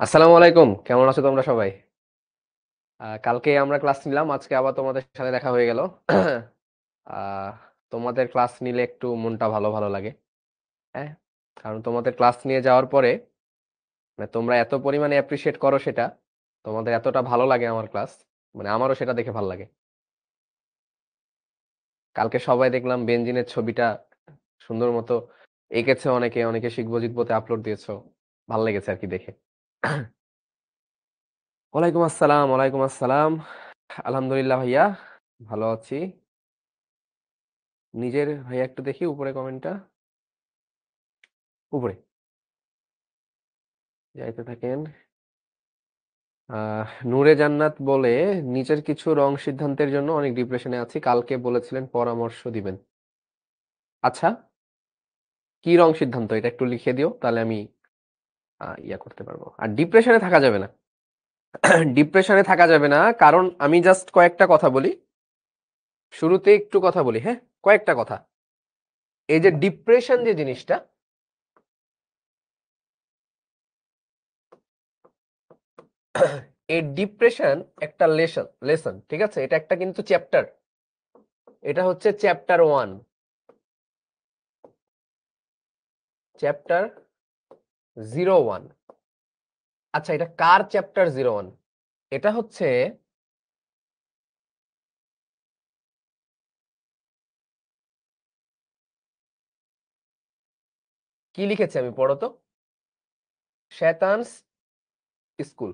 আসসালামু আলাইকুম, কেমন আছো তোমরা সবাই? কালকে আমরা ক্লাস নিলাম, আজকে আবার তোমাদের সাথে দেখা হয়ে গেল। আহ, তোমাদের ক্লাস নিলে একটু মনটা ভালো ভালো লাগে। হ্যাঁ, কারণ তোমাদের ক্লাস নিয়ে যাওয়ার পরে মানে তোমরা এত পরিমাণে অ্যাপ্রিসিয়েট করো সেটা, তোমাদের এতটা ভালো লাগে আমার ক্লাস, মানে আমারও সেটা দেখে ভালো লাগে। কালকে সবাই দেখলাম বেঞ্জিনের ছবিটা সুন্দর মতো এঁকেছে, অনেকে অনেকে শিখবো জিতবোতে আপলোড দিয়েছো, ভালো লেগেছে আর কি দেখে। ওয়ালাইকুম আসসালাম, ওয়ালাইকুম আসসালাম। আলহামদুলিল্লাহ ভাইয়া, ভালো আছি। নিজের ভাইয়া একটু দেখি উপরে কমেন্টটা, উপরে যাইতে থাকেন। নূরে জান্নাত বলে, নিচের কিছু রং সিদ্ধান্তের জন্য অনেক ডিপ্রেশনে আছি, কালকে বলেছিলেন পরামর্শ দিবেন। আচ্ছা, কি রং সিদ্ধান্ত এটা একটু লিখে দিও, তাহলে আমি ইয়া করতে পারবো। আর ডিপ্রেশনে থাকা যাবে না। ডিপ্রেশনে থাকা যাবে না, কারণ আমি জাস্ট কয়েকটা কথা বলি, শুরুতে একটু কথা বলি, হ্যাঁ, কয়েকটা কথা। এই যে ডিপ্রেশন যে জিনিসটা, এই ডিপ্রেশন একটা লেসন লেসন, ঠিক আছে, এটা একটা কিন্তু চ্যাপ্টার। এটা হচ্ছে চ্যাপ্টার 1, চ্যাপ্টার 01। আচ্ছা, এটা কার চ্যাপ্টার 01? এটা হচ্ছে কি লিখেছে, আমি পড়ো তো। শয়তানস স্কুল,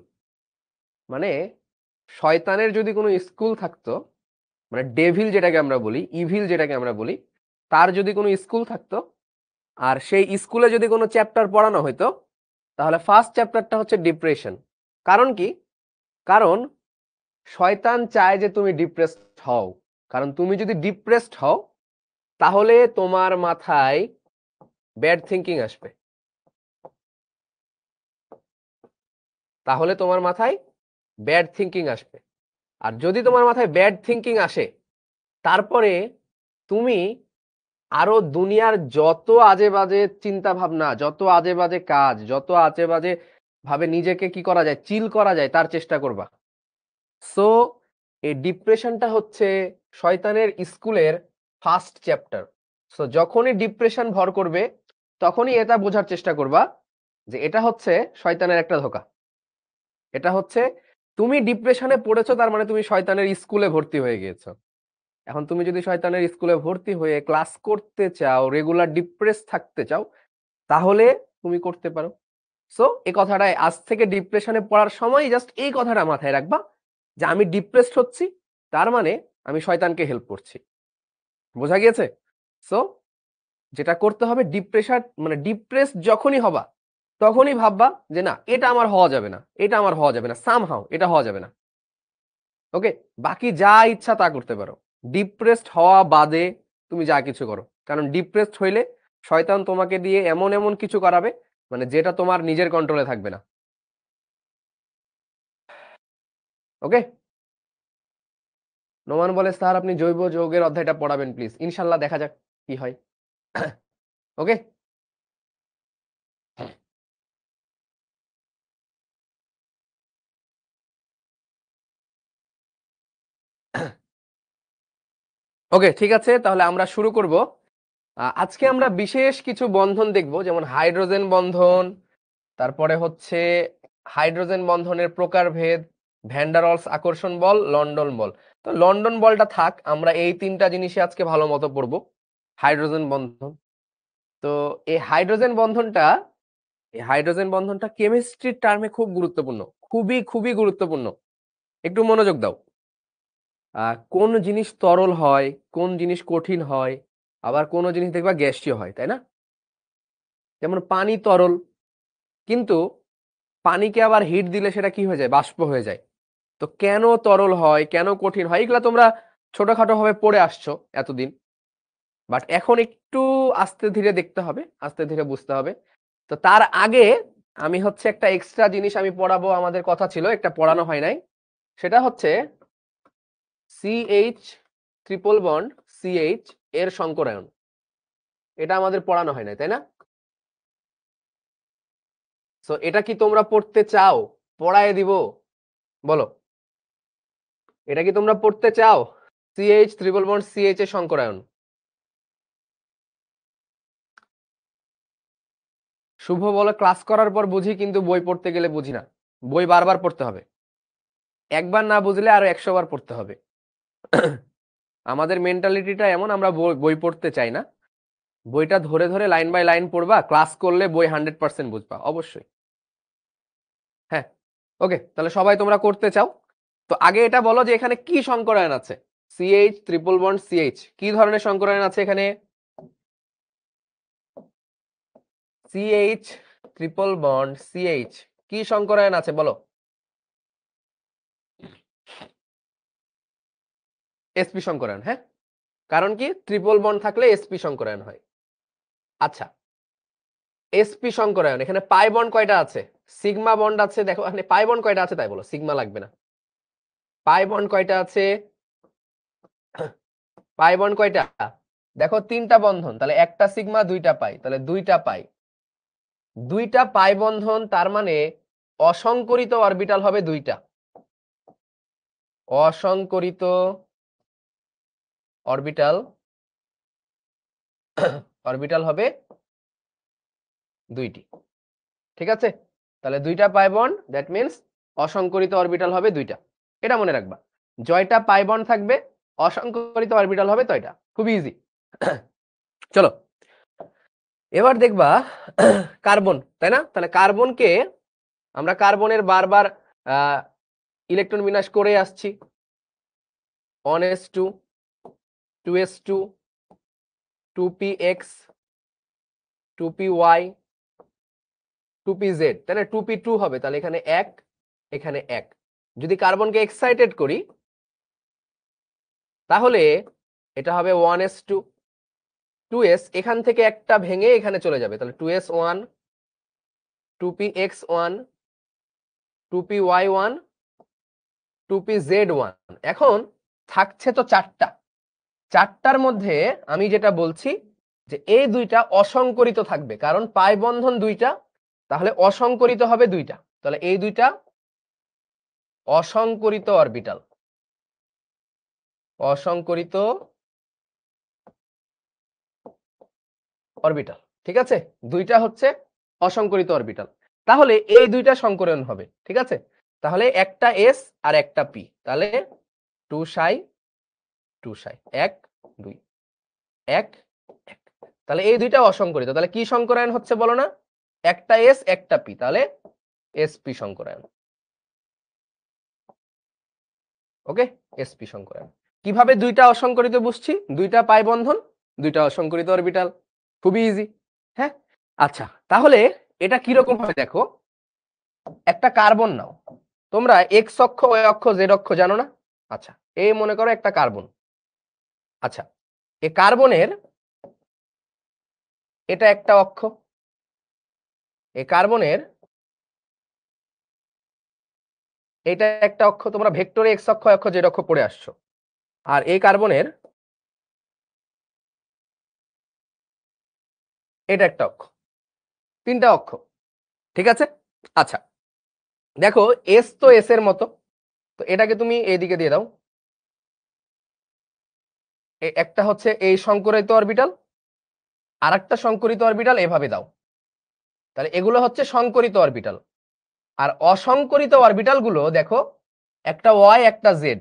মানে শয়তানের যদি কোনো স্কুল থাকতো, মানে ডেভিল যেটাকে আমরা বলি, ইভিল যেটাকে আমরা বলি, তার যদি কোনো স্কুল থাকতো, আর সেই স্কুলে যদি কোনো চ্যাপ্টার পড়ানো হইতো, তাহলে ফার্স্ট চ্যাপ্টারটা হচ্ছে ডিপ্রেশন। কারণ কি? কারণ শয়তান চায় যে তুমি ডিপ্রেসড হও। কারণ তুমি যদি ডিপ্রেসড হও, তাহলে তোমার মাথায় ব্যাড থিঙ্কিং আসবে। তাহলে তোমার মাথায় ব্যাড থিঙ্কিং আসবে। আর যদি তোমার মাথায় ব্যাড থিঙ্কিং আসে, তারপরে তুমি আরো দুনিয়ার যত আজে বাজে চিন্তা ভাবনা, যত আজে বাজে কাজ, যত আজে বাজে ভাবে নিজেকে কি করা যায়, চিল করা যায়, তার চেষ্টা করবা। সো এই ডিপ্রেশনটা হচ্ছে শয়তানের স্কুলের ফার্স্ট চ্যাপ্টার। সো যখনই ডিপ্রেশন ভর করবে, তখনই এটা বোঝার চেষ্টা করবা যে এটা হচ্ছে শয়তানের একটা ধোঁকা। এটা হচ্ছে তুমি ডিপ্রেশনে পড়েছো, তার মানে তুমি শয়তানের স্কুলে ভর্তি হয়ে গিয়েছো। এখন তুমি যদি শয়তানের স্কুলে ভর্তি হয়ে ক্লাস করতে চাও, রেগুলার ডিপ্রেস থাকতে চাও, তাহলে তুমি করতে পারো। সো এই কথাটাই আজ থেকে ডিপ্রেশনে পড়ার সময় জাস্ট এই কথাটা মাথায় রাখবা, যে আমি ডিপ্রেসড হচ্ছি, তার মানে আমি শয়তানকে হেল্প করছি। বোঝা গিয়েছে? সো যেটা করতে হবে, ডিপ্রেশন মানে ডিপ্রেস যখনই হবা, তখনই ভাববা যে না, এটা আমার হওয়া যাবে না, এটা আমার হওয়া যাবে না, সামহাও এটা হওয়া যাবে না। ওকে, বাকি যা ইচ্ছা তা করতে পারো, ডিপ্রেসড হওয়া বাদে তুমি যা কিছু করো। কারণ ডিপ্রেসড হইলে শয়তান তোমাকে দিয়ে এমন এমন কিছু করাবে, মানে যেটা তোমার নিজের কন্ট্রোলে থাকবে না। ওকে। নোমান বলে, স্যার আপনি জৈব যৌগের অধ্যায়টা পড়াবেন প্লিজ। ইনশাল্লাহ, দেখা যাক কি হয়। ওকে। ওকে, ঠিক আছে, তাহলে আমরা শুরু করব। আজকে আমরা বিশেষ কিছু বন্ধন দেখব, যেমন হাইড্রোজেন বন্ধন, তারপরে হচ্ছে হাইড্রোজেন বন্ধনের প্রকারভেদ, ভ্যান্ডারওয়ালস আকর্ষণ বল, লন্ডন বল। তো লন্ডন বলটা থাক, আমরা এই তিনটা জিনিসই আজকে ভালো মতো পড়বো। হাইড্রোজেন বন্ধন, তো এই হাইড্রোজেন বন্ধনটা, এই হাইড্রোজেন বন্ধনটা কেমিস্ট্রির টার্মে খুব গুরুত্বপূর্ণ, খুবই খুবই গুরুত্বপূর্ণ। একটু মনোযোগ দাও। কোন জিনিস তরল হয়, কোন জিনিস কঠিন হয়, আবার কোন জিনিস দেখবা গ্যাসীয় হয়, তাই না? যেমন পানি তরল, কিন্তু পানিকে আবার হিট দিলে সেটা কি হয়ে যায়, বাষ্প হয়ে যায়। তো কেন তরল হয়, কেন কঠিন হয়, এগুলা তোমরা ছোটখাটো ভাবে পড়ে আসছো এতদিন, বাট এখন একটু আস্তে ধীরে দেখতে হবে, আস্তে ধীরে বুঝতে হবে। তো তার আগে আমি হচ্ছে একটা এক্সট্রা জিনিস আমি পড়াবো, আমাদের কথা ছিল, একটা পড়ানো হয় নাই। সেটা হচ্ছে সিএইচ ট্রিপল বন্ড সিএইচ এর সংকরায়ন। এটা আমাদের পড়ানো হয় নাই, তাই না? সো এটা কি তোমরা পড়তে চাও? পড়ায় দিব? বলো, এটা কি তোমরা পড়তে চাও? CH ট্রিপল বন্ড CH এর সংকরায়ন। শুভ বলে ক্লাস করার পর বুঝি, কিন্তু বই পড়তে গেলে বুঝি না। বই বারবার পড়তে হবে, একবার না বুঝলে আরো 100 বার পড়তে হবে। আমাদের মেন্টালিটিটা এমন, আমরা বই পড়তে চাই না। বইটা ধরে ধরে লাইন বাই লাইন পড়বা, ক্লাস করলে বই 100% বুঝবা অবশ্যই। হ্যাঁ, ওকে, তাহলে সবাই তোমরা করতে চাও তো আগে এটা বলো যে এখানে কি সংকরায়ন আছে। CH ট্রিপল বন্ড CH, কি ধরনের সংকরায়ন আছে এখানে? CH ট্রিপল বন্ড CH, কি সংকরায়ন আছে বলো? sp সংকরায়ন। হ্যাঁ, কারণ কি ট্রিপল বন্ড থাকলে sp সংকরায়ন হয়। আচ্ছা, sp সংকরায়ন, এখানে পাই বন্ড কয়টা আছে? সিগমা বন্ড আছে, দেখো এখানে পাই বন্ড কয়টা আছে তাই বলো, সিগমা লাগবে না। পাই বন্ড কয়টা আছে? পাই বন্ড কয়টা? দেখো 3টা বন্ধন, তাহলে একটা সিগমা 2টা পাই, তাহলে 2টা পাই। 2টা পাই বন্ধন, তার মানে অসংকরিত অরবিটাল হবে 2টা। অসংকরিত অরবিটাল অরবিটাল হবে 2টি। ঠিক আছে, তাহলে 2টা পাই বন্ড, দ্যাট মিন্স অসংকরিত অরবিটাল হবে 2টা। এটা মনে রাখবা, জয়টা পাই বন্ড থাকবে, অসংকরিত অরবিটাল হবে তয়টা। খুব ইজি। চলো এবার দেখবা কার্বন, তাই না? তাহলে কার্বনকে আমরা কার্বনের বারবার ইলেকট্রন বিন্যাস করে আসছি। 1s2 2s2 2px 2py 2pz, তাহলে 2p2 হবে, তাহলে এখানে 1 এখানে 1। যদি কার্বনকে এক্সাইটেড করি তাহলে এটা হবে 1s2 2s, এখান থেকে একটা ভেঙে এখানে চলে যাবে, তাহলে 2s1 2px1 2py1 2pz1। এখন থাকছে তো 4টা, 4টার মধ্যে আমি যেটা বলছি যে এই 2টা অসংকরিত থাকবে, কারণ পাই বন্ধন 2টা, তাহলে অসংকরিত হবে 2টা, তাহলে এই 2টা অসংকরিত অরবিটাল। অসংকরিত অরবিটাল, ঠিক আছে, 2টা হচ্ছে অসংকরিত অরবিটাল। তাহলে এই 2টা সংকরণ হবে, ঠিক আছে। তাহলে একটা s আর একটা p, তাহলে 2 সাই 2 সাই 1 2 1 1। তাহলে এই 2টা অসংকরিত, তাহলে কি সংকরায়ন হচ্ছে বলো না? একটা s একটা p, তাহলে sp সংকরায়ন। ওকে, sp সংকরায়ন। কিভাবে 2টা অসংকরিত বুঝছি? 2টা পাই বন্ধন, 2টা অসংকরিত অরবিটাল, খুবই ইজি। হ্যাঁ, আচ্ছা, তাহলে এটা কিরকম হবে দেখো। একটা কার্বন নাও, তোমরা এক্স অক্ষ ওয়াই অক্ষ জেড অক্ষ জানো না? আচ্ছা, এই মনে করো একটা কার্বন। আচ্ছা, এই কার্বনের এটা একটা অক্ষ, এই কার্বনের এটা একটা অক্ষ, তোমরা ভেক্টরে এক্স অক্ষ অক্ষ জেড অক্ষ পড়ে আসছো। আর এই কার্বনের এটা একটা অক্ষ, 3টা অক্ষ, ঠিক আছে। আচ্ছা, দেখো এস তো এস এর মতো, তো এটাকে তুমি এইদিকে দিয়ে দাও। একটা হচ্ছে এই সংকরিত অরবিটাল, আর একটা সংকরিত অরবিটাল এভাবে দাও, তাহলে এগুলো হচ্ছে সংকরিত অরবিটাল। আর অসংকরিত অরবিটাল গুলো দেখো, একটা ওয়াই একটা জেড,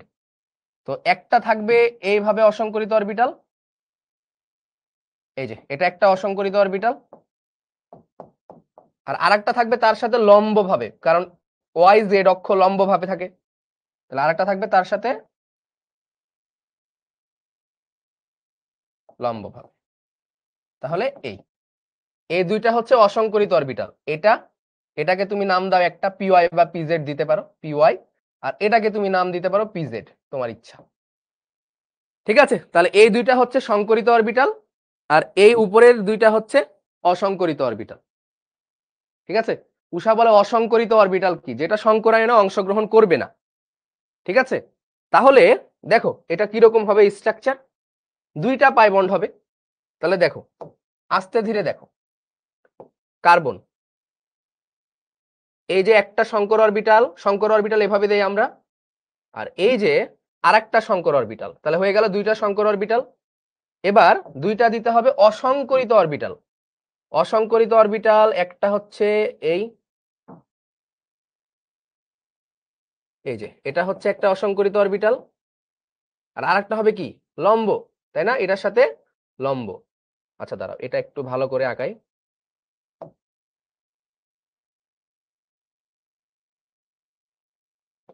তো একটা থাকবে এইভাবে অসংকরিত অরবিটাল, এই যে এটা একটা অসংকরিত অরবিটাল, আর আরেকটা থাকবে তার সাথে লম্ব ভাবে, কারণ ওয়াই জেড অক্ষ লম্ব ভাবে থাকে, তাহলে আরেকটা থাকবে তার সাথে লম্ব ভাবে। তাহলে এই 2টা হচ্ছে অসংকরিত অরবিটাল। এটাকে তুমি নাম দাও একটা পিওয়াই বা পিজেড দিতে পারো, পিওয়াই, আর এটাকে তুমি নাম দিতে পারো পিজেড, তোমার ইচ্ছা। ঠিক আছে, তাহলে এই 2টা হচ্ছে সংকরিত অরবিটাল, আর এই উপরের 2টা হচ্ছে অসংকরিত অরবিটাল। ঠিক আছে, উষা বলে অসংকরিত অরবিটাল কি? যেটা সংকরায়নে অংশগ্রহণ করবে না। ঠিক আছে, তাহলে দেখো এটা কিরকম হবে স্ট্রাকচার। 2টা পাই বন্ড হবে, তাহলে দেখো আস্তে ধীরে দেখো, কার্বন এই যে একটা শঙ্কর অরবিটাল এভাবে দেই আমরা, আর এই যে আরেকটা শঙ্কর অরবিটাল, তাহলে হয়ে গেল দুইটা শঙ্কর অরবিটাল। এবার দুইটা দিতে হবে অসংকরিত অরবিটাল। অসংকরিত অরবিটাল একটা হচ্ছে এই যে এটা হচ্ছে একটা অসংকরিত অরবিটাল, আর আরেকটা হবে কি লম্ব, তাই না, এটার সাথে লম্ব। আচ্ছা দাঁড়াও, এটা একটু ভালো করে আঁকাই।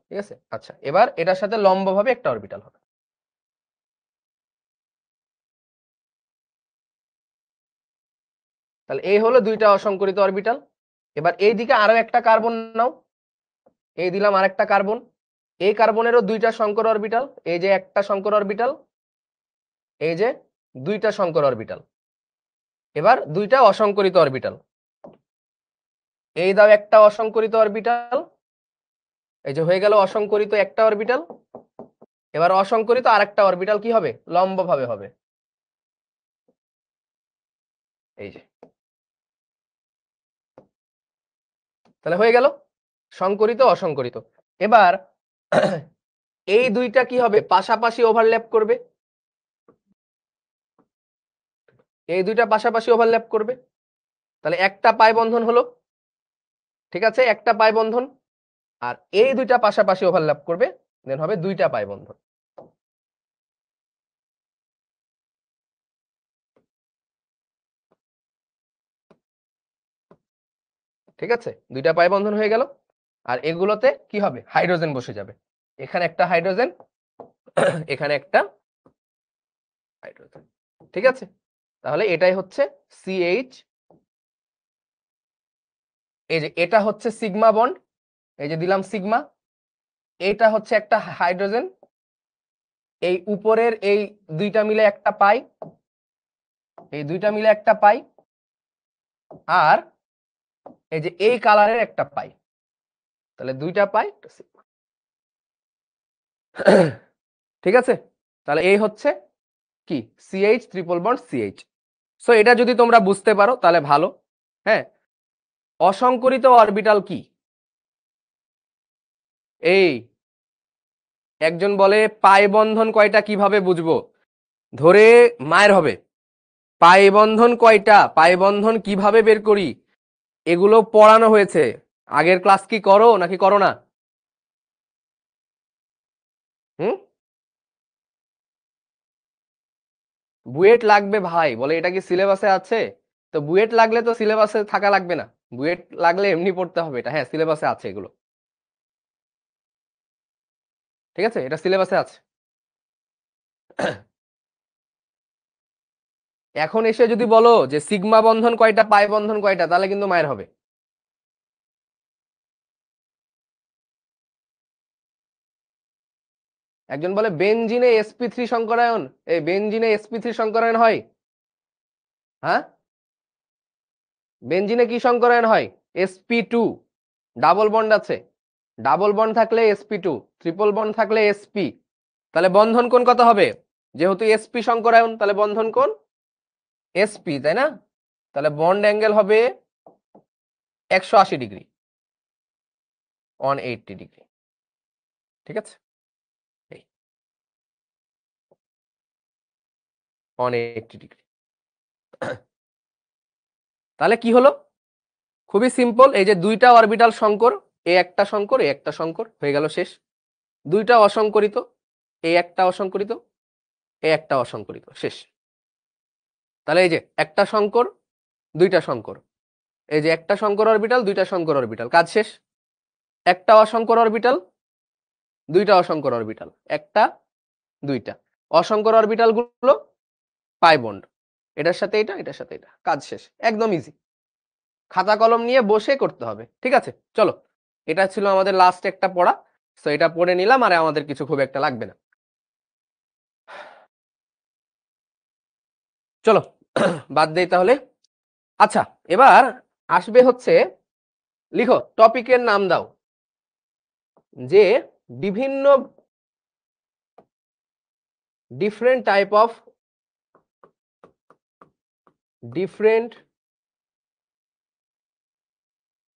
ঠিক আছে, আচ্ছা এবার এটার সাথে লম্ব ভাবে একটা অরবিটাল হবে। তাহলে এই হলো দুইটা অসংকরিত অরবিটাল। এবার এই দিকে আরো একটা কার্বন নাও, এই দিলাম আরেকটা কার্বন, এই কার্বনেরও দুইটা শঙ্কর অরবিটাল, এই যে একটা শঙ্কর অরবিটাল, এই যে দুইটা শঙ্কর অরবিটাল। এবার দুইটা অসংকরিত অরবিটাল, এই দাও একটা অসংকরিত অরবিটাল, এই যে হয়ে গেল অসংকরিত একটা অরবিটাল। এবার অসংকরিত আরেকটা অরবিটাল কি হবে, লম্ব ভাবে হবে, এই যে। তাহলে হয়ে গেল সংকরিত অসংকরিত। এবার এই দুইটা কি হবে, পাশাপাশি ওভারল্যাপ করবে, এই দুইটা পাশাপাশি ওভারল্যাপ করবে, তাহলে একটা পাই বন্ধন হলো, ঠিক আছে, একটা পাই বন্ধন। আর এই দুইটা পাশাপাশি ওভারল্যাপ করবে, দেন হবে দুইটা পাই বন্ধন। ঠিক আছে, দুইটা পাই বন্ধন হয়ে গেল। আর এগুলোতে কি হবে, হাইড্রোজেন বসে যাবে, এখানে একটা হাইড্রোজেন, এখানে একটা হাইড্রোজেন। ঠিক আছে, তাহলে এটাই হচ্ছে সিএইচ। এই যে এটা হচ্ছে সিগমা বন্ড, এই যে দিলাম সিগমা, এইটা হচ্ছে একটা হাইড্রোজেন, এই উপরের এই দুইটা মিলে একটা পাই, এই দুইটা মিলে একটা পাই, আর এই যে এই কালারের একটা পাই, তাহলে দুইটা পাই। ঠিক আছে, তাহলে এই হচ্ছে কি CH triple bond CH. So এটা যদি তোমরা বুঝতে পারো তাহলে ভালো। হ্যাঁ, অসংকরিত অরবিটাল কি, এই একজন বলে পাই বন্ধন কয়টা কিভাবে বুঝবো, ধরে মায়ের হবে, পাই বন্ধন কয়টা, পাই বন্ধন কিভাবে বের করি, এগুলো পড়ানো হয়েছে। আগের ক্লাস কি করো নাকি করো না? হুম, বুয়েট লাগবে ভাই, বলে এটা কি সিলেবাসে আছে? তো বুয়েট লাগলে তো সিলেবাসে থাকা লাগবে না, বুয়েট লাগলে এমনি পড়তে হবে এটা। হ্যাঁ, সিলেবাসে আছে এগুলো, ঠিক আছে, এটা সিলেবাসে আছে। এখন এসে যদি বলো যে সিগমা বন্ধন কয়টা, পাই বন্ধন কয়টা, তাহলে কিন্তু মায়ের হবে। একজন বলে বেনজিনে sp3 সংকরায়ন, এই বেনজিনে sp3 সংকরায়ন হয়? হ্যাঁ, বেনজিনে কি সংকরায়ন হয়? sp2, ডাবল বন্ড আছে, ডাবল বন্ড থাকলে sp2, ট্রিপল বন্ড থাকলে sp, তাহলে বন্ধন কোণ কত হবে, যেহেতু sp সংকরায়ন তাহলে বন্ধন কোণ sp, তাই না? তাহলে বন্ড অ্যাঙ্গেল হবে 180 ডিগ্রি, 180 ডিগ্রি। ঠিক আছে, এই 180 ডিগ্রি। তাহলে কি হলো, খুবই সিম্পল, এই যে দুইটা অরবিটাল সংকর, এ একটা সংকর, এ একটা সংকর, হয়ে গেল শেষ। দুইটা অসংকরিত, এই একটা অসংকরিত, এ একটা অসংকরিত, শেষ। তাহলে এই যে একটা সংকর, দুইটা সংকর, এই যে একটা সংকর অরবিটাল, দুইটা সংকর অরবিটাল, কাজ শেষ। একটা অসংকর অরবিটাল, দুইটা অসংকর অরবিটাল, একটা দুইটা অসংকর অরবিটাল গুলো পাই বন্ড, এটার সাথে এটা, এটার সাথে এটা, কাজ শেষ, একদম ইজি। খাতা কলম নিয়ে বসে করতে হবে। ঠিক আছে, চলো, এটা ছিল আমাদের লাস্ট একটা পড়া। তো এটা পড়ে নিলাম, আর আমাদের কিছু খুব একটা লাগবে না। চলো বাদ দেই তাহলে। আচ্ছা, এবার আসবে হচ্ছে, লিখো টপিকের নাম দাও, যে বিভিন্ন different type of different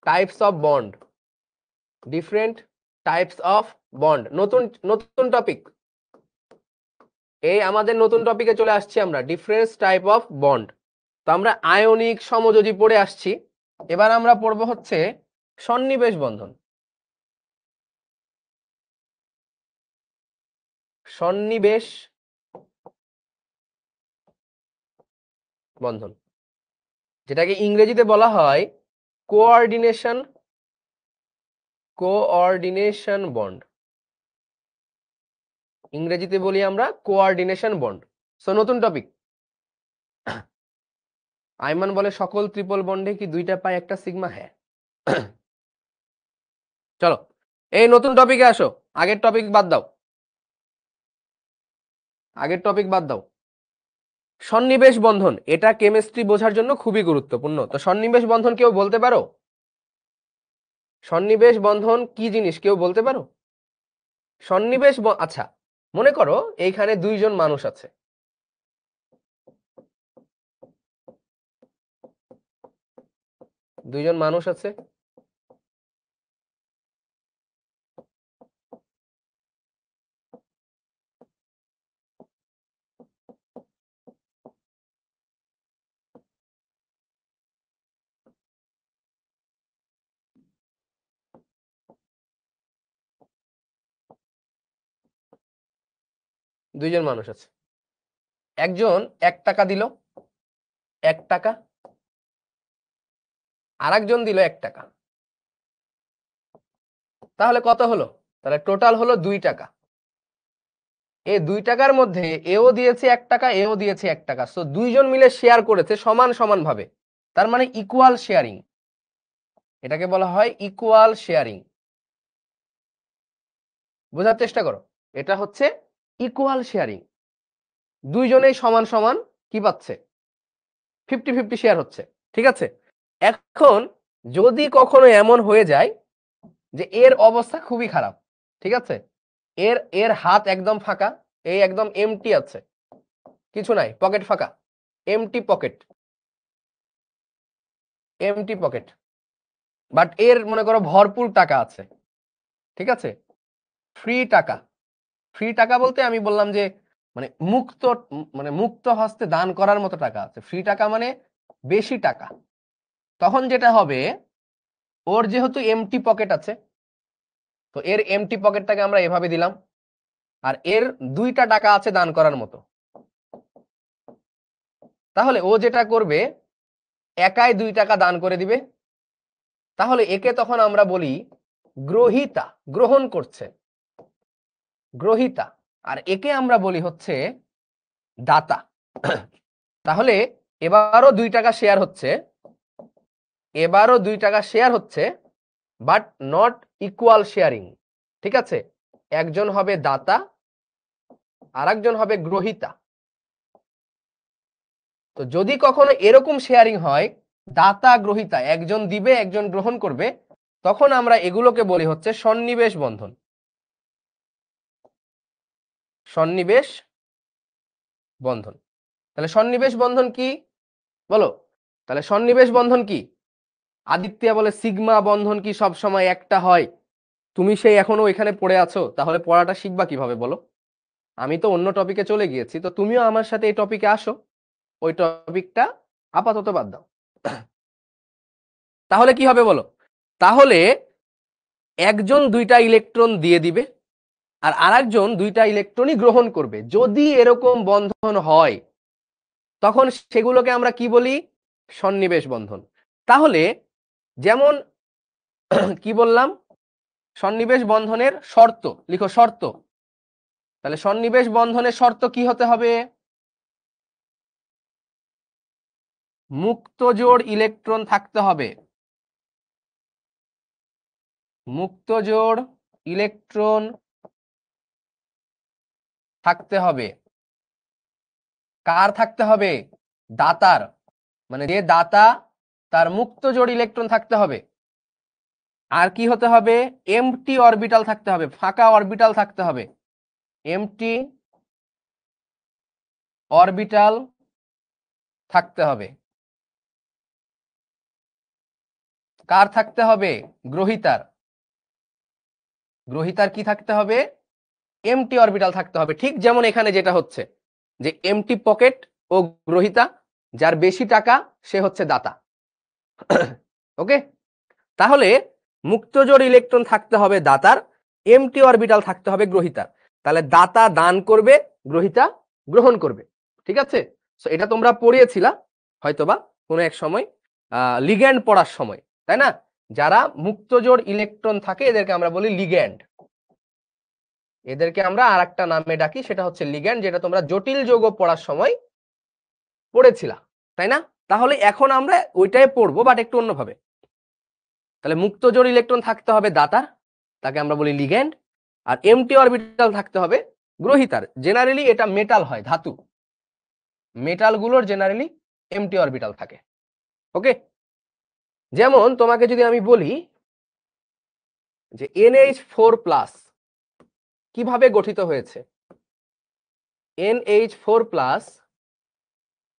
types of bond, different types of bond. নতুন নতুন টপিক, এই আমাদের নতুন টপিকে চলে আসছি আমরা, ডিফারেন্ট টাইপ অফ বন্ড। তো আমরা আয়নিক সমযোজী পড়ে আসছি, এবার আমরা পড়ব হচ্ছে সন্নিবেশ বন্ধন। সন্নিবেশ বন্ধন, যেটাকে ইংরেজিতে বলা হয় কোঅর্ডিনেশন বন্ড। ইংরেজিতে বলি আমরা কোঅর্ডিনেশন বন্ড। সো নতুন টপিক। আইমান বলে সকল ট্রিপল বন্ডে কি দুইটা পাই একটা সিগমা? হ্যাঁ। চলো এই নতুন টপিকে আসো, আগের টপিক বাদ দাও, আগের টপিক বাদ দাও। সন্নিবেশ বন্ধন, এটা কেমিস্ট্রি বোঝার জন্য খুবই গুরুত্বপূর্ণ। তো সন্নিবেশ বন্ধন কেউ বলতে পারো? সন্নিবেশ বন্ধন কি জিনিস কেউ বলতে পারো? সন্নিবেশ আচ্ছা, মনে করো এইখানে দুইজন মানুষ আছে, দুইজন মানুষ আছে, দুইজন মানুষ আছে, একজন 1 টাকা দিল, 1 টাকা, আরেকজন দিল 1 টাকা, তাহলে কত হলো? তাহলে টোটাল হলো 2 টাকা। এই 2 টাকার মধ্যে এও দিয়েছে 1 টাকা, এও দিয়েছে 1 টাকা, সো দুইজন মিলে শেয়ার করেছে সমান সমান ভাবে, তার মানে ইকুয়াল শেয়ারিং। এটাকে বলা হয় ইকুয়াল শেয়ারিং। বোঝার চেষ্টা করো, এটা হচ্ছে ইকুয়াল শেয়ারিং। দুইজনেই সমান সমান কি পাচ্ছে? 50-50 শেয়ার হচ্ছে, ঠিক আছে। এখন যদি কখনো এমন হয়ে যায় যে এর অবস্থা খুবই খারাপ, ঠিক আছে, এর এর হাত একদম ফাঁকা, এই একদম এমটি আছে, কিছু নাই, পকেট ফাঁকা, empty pocket, empty pocket, but এর মনে করো ভরপুর টাকা আছে, ঠিক আছে, ফ্রি টাকা। ফ্রি টাকা বলতে আমি বললাম যে মানে মুক্ত, মানে মুক্ত হস্তে দান করার মতো টাকা আছে, ফ্রি টাকা মানে বেশি টাকা। তখন যেটা হবে, ওর যেহেতু এমটি পকেট আছে, তো এর এমটি পকেটটাকে আমরা এভাবে দিলাম, আর এর 2টা টাকা আছে দান করার মতো। তাহলে ও যেটা করবে, একাই 2 টাকা দান করে দিবে, তাহলে একে তখন আমরা বলি গ্রহিতা, গ্রহণ করছে, গ্রহিতা। আর একে আমরা বলি হচ্ছে দাতা। তাহলে এবারও 2 টাকা শেয়ার হচ্ছে, এবারও 2 টাকা শেয়ার হচ্ছে, বাট নট ইকুয়াল শেয়ারিং, ঠিক আছে। একজন হবে দাতা, আর একজন হবে গ্রহিতা। তো যদি কখনো এরকম শেয়ারিং হয়, দাতা গ্রহিতা, একজন দিবে একজন গ্রহণ করবে, তখন আমরা এগুলোকে বলি হচ্ছে সন্নিবেশ বন্ধন। সন্নিবেশ বন্ধন। তাহলে সন্নিবেশ বন্ধন কি বলো? তাহলে সন্নিবেশ বন্ধন কি? আদিত্যা বলে সিগমা বন্ধন কি সব সময় একটা হয়? তুমি সেই এখনো এখানে পড়ে আছো, তাহলে পড়াটা শিখবা কিভাবে বলো? আমি তো অন্য টপিকে চলে গিয়েছি, তো তুমিও আমার সাথে এই টপিকে আসো, ওই টপিকটা আপাতত বাদ দাও। তাহলে কি হবে বলো? তাহলে একজন 2টা ইলেকট্রন দিয়ে দিবে, আর আরেকজন 2টা ইলেকট্রনই গ্রহণ করবে। যদি এরকম বন্ধন হয়, তখন সেগুলোকে আমরা কি বলি? সন্নিবেশ বন্ধন। তাহলে যেমন কি বললাম, সন্নিবেশ বন্ধনের শর্ত লিখো, শর্ত। তাহলে সন্নিবেশ বন্ধনের শর্ত কি হতে হবে? মুক্ত জোড় ইলেকট্রন থাকতে হবে, মুক্ত জোড় ইলেকট্রন থাকতে হবে। কার থাকতে হবে? দাতার, মানে যে দাতা তার মুক্ত জোড় ইলেকট্রন থাকতে হবে। আর কি হতে হবে? এমটি অরবিটাল থাকতে হবে, ফাঁকা অরবিটাল থাকতে হবে, এমটি অরবিটাল থাকতে হবে। কার থাকতে হবে? গ্রহিতার। গ্রহিতার কি থাকতে হবে? এমটি অরবিটাল থাকতে হবে। ঠিক যেমন এখানে যেটা হচ্ছে যে এমটি পকেট ও গ্রহিতা, যার বেশি টাকা সে হচ্ছে দাতা। ওকে, তাহলে মুক্তজোড় ইলেকট্রন থাকতে হবে দাতার, এমটি অরবিটাল থাকতে হবে গ্রহিতার। তাহলে দাতা দান করবে, গ্রহিতা গ্রহণ করবে। ঠিক আছে, সো এটা তোমরা পড়িয়েছিলা হয়তোবা কোনো এক সময় লিগ্যান্ড পড়ার সময়, তাই না? যারা মুক্তজোড় ইলেকট্রন থাকে এদেরকে আমরা বলি লিগ্যান্ড। এদেরকে আমরা আর একটা নামে ডাকি, সেটা হচ্ছে লিগ্যান্ড, যেটা তোমরা জটিল যৌগ পড়ার সময় পড়েছিলা, তাই না? তাহলে এখন আমরা ওইটাই পড়বো, বাট একটু অন্যভাবে। তাহলে মুক্তজোড় ইলেকট্রন থাকতে হবে দাতার, তাকে আমরা বলি লিগ্যান্ড, আর এমটি অরবিটাল থাকতে হবে গ্রহিতার। জেনারেলি এটা মেটাল হয়, ধাতু, মেটালগুলোর জেনারেলি এমটি অরবিটাল থাকে। ওকে, যেমন তোমাকে যদি আমি বলি যে NH4+ কিভাবে গঠিত হয়েছে, NH4+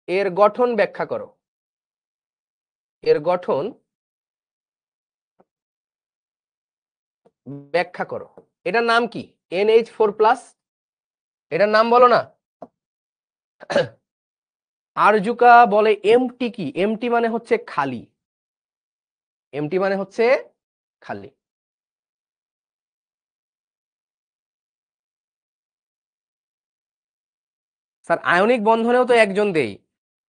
এর গঠন ব্যাখ্যা করো, এর গঠন ব্যাখ্যা করো। এটার নাম কি? NH4+, এটার নাম বলো না। আরজুকা বলে এমটি কি? এমটি মানে হচ্ছে খালি, এমটি মানে হচ্ছে খালি। স্যার আয়নিক বন্ধনেও তো একজন দেই,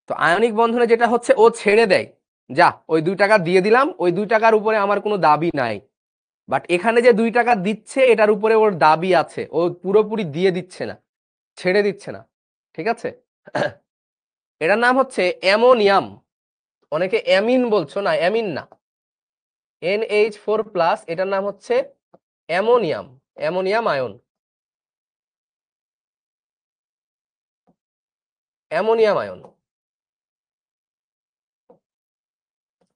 তো আয়নিক বন্ধনে যেটা হচ্ছে ও ছেড়ে দেয়, যা ওই 2 টাকা দিয়ে দিলাম, ওই 2 টাকার উপরে আমার কোনো দাবি নাই। বাট এখানে যে 2 টাকা দিচ্ছে এটার উপরে ওর দাবি আছে, ও পুরোপুরি দিয়ে দিচ্ছে না, ছেড়ে দিচ্ছে না। ঠিক আছে, এটার নাম হচ্ছে অ্যামোনিয়াম। অনেকে অ্যামিন বলছো, না অ্যামিন না, NH4+, এটার নাম হচ্ছে ammonium, ammonium ion, ammonium ion,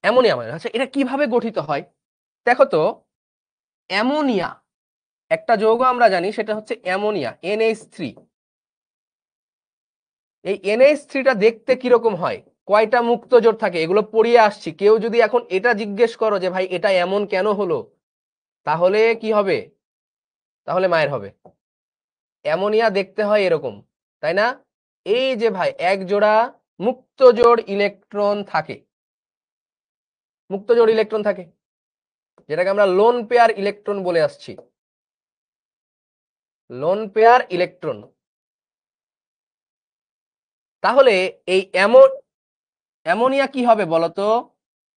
ammonium ion. আচ্ছা, এটা কিভাবে গঠিত হয় দেখো তো। অ্যামোনিয়া একটা যৌগ আমরা জানি, সেটা হচ্ছে অ্যামোনিয়া, NH3। এই NH3টা দেখতে কিরকম হয়, কয়টা মুক্তজোড় থাকে, এগুলো পড়িয়ে আসছি। কেউ যদি এখন এটা জিজ্ঞেস করো যে ভাই এটা এমন কেন হলো, তাহলে কি হবে? তাহলে মায়ের হবে। অ্যামোনিয়া দেখতে হয় এরকম, তাই না? এই যে ভাই এক জোড়া মুক্তজোড় ইলেকট্রন থাকে, মুক্তজোড় ইলেকট্রন থাকে, যেটাকে আমরা লোন পেয়ার ইলেকট্রন বলে আসছি, লোন পেয়ার ইলেকট্রন। তাহলে এই অ্যামোনিয়া কি হবে বলতো?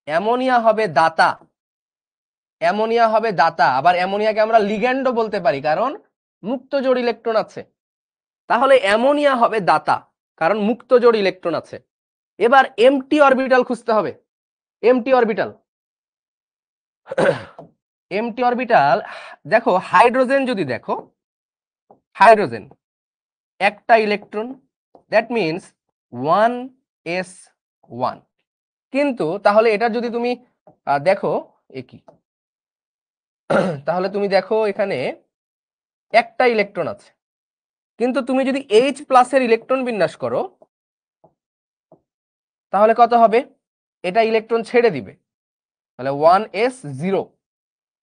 অ্যামোনিয়া হবে দাতা, অ্যামোনিয়া হবে দাতা। আবার অ্যামোনিয়াকে আমরা লিগ্যান্ডও বলতে পারি, কারণ মুক্তজোড় ইলেকট্রন আছে। তাহলে অ্যামোনিয়া হবে দাতা, কারণ মুক্তজোড় ইলেকট্রন আছে। এবার এমটি অরবিটাল খুঁজতে হবে, এমটি অরবিটাল। এমটি অরবিটাল দেখো, হাইড্রোজেন যদি দেখো, হাইড্রোজেন একটা ইলেকট্রন, দ্যাট মিনস 1s1। কিন্তু তাহলে এটা যদি তুমি দেখো কি, তাহলে তুমি দেখো এখানে একটা ইলেকট্রন আছে, কিন্তু তুমি যদি H+ এর ইলেকট্রন বিন্যাস করো তাহলে কত হবে? এটা ইলেকট্রন ছেড়ে দিবে, তাহলে 1s0।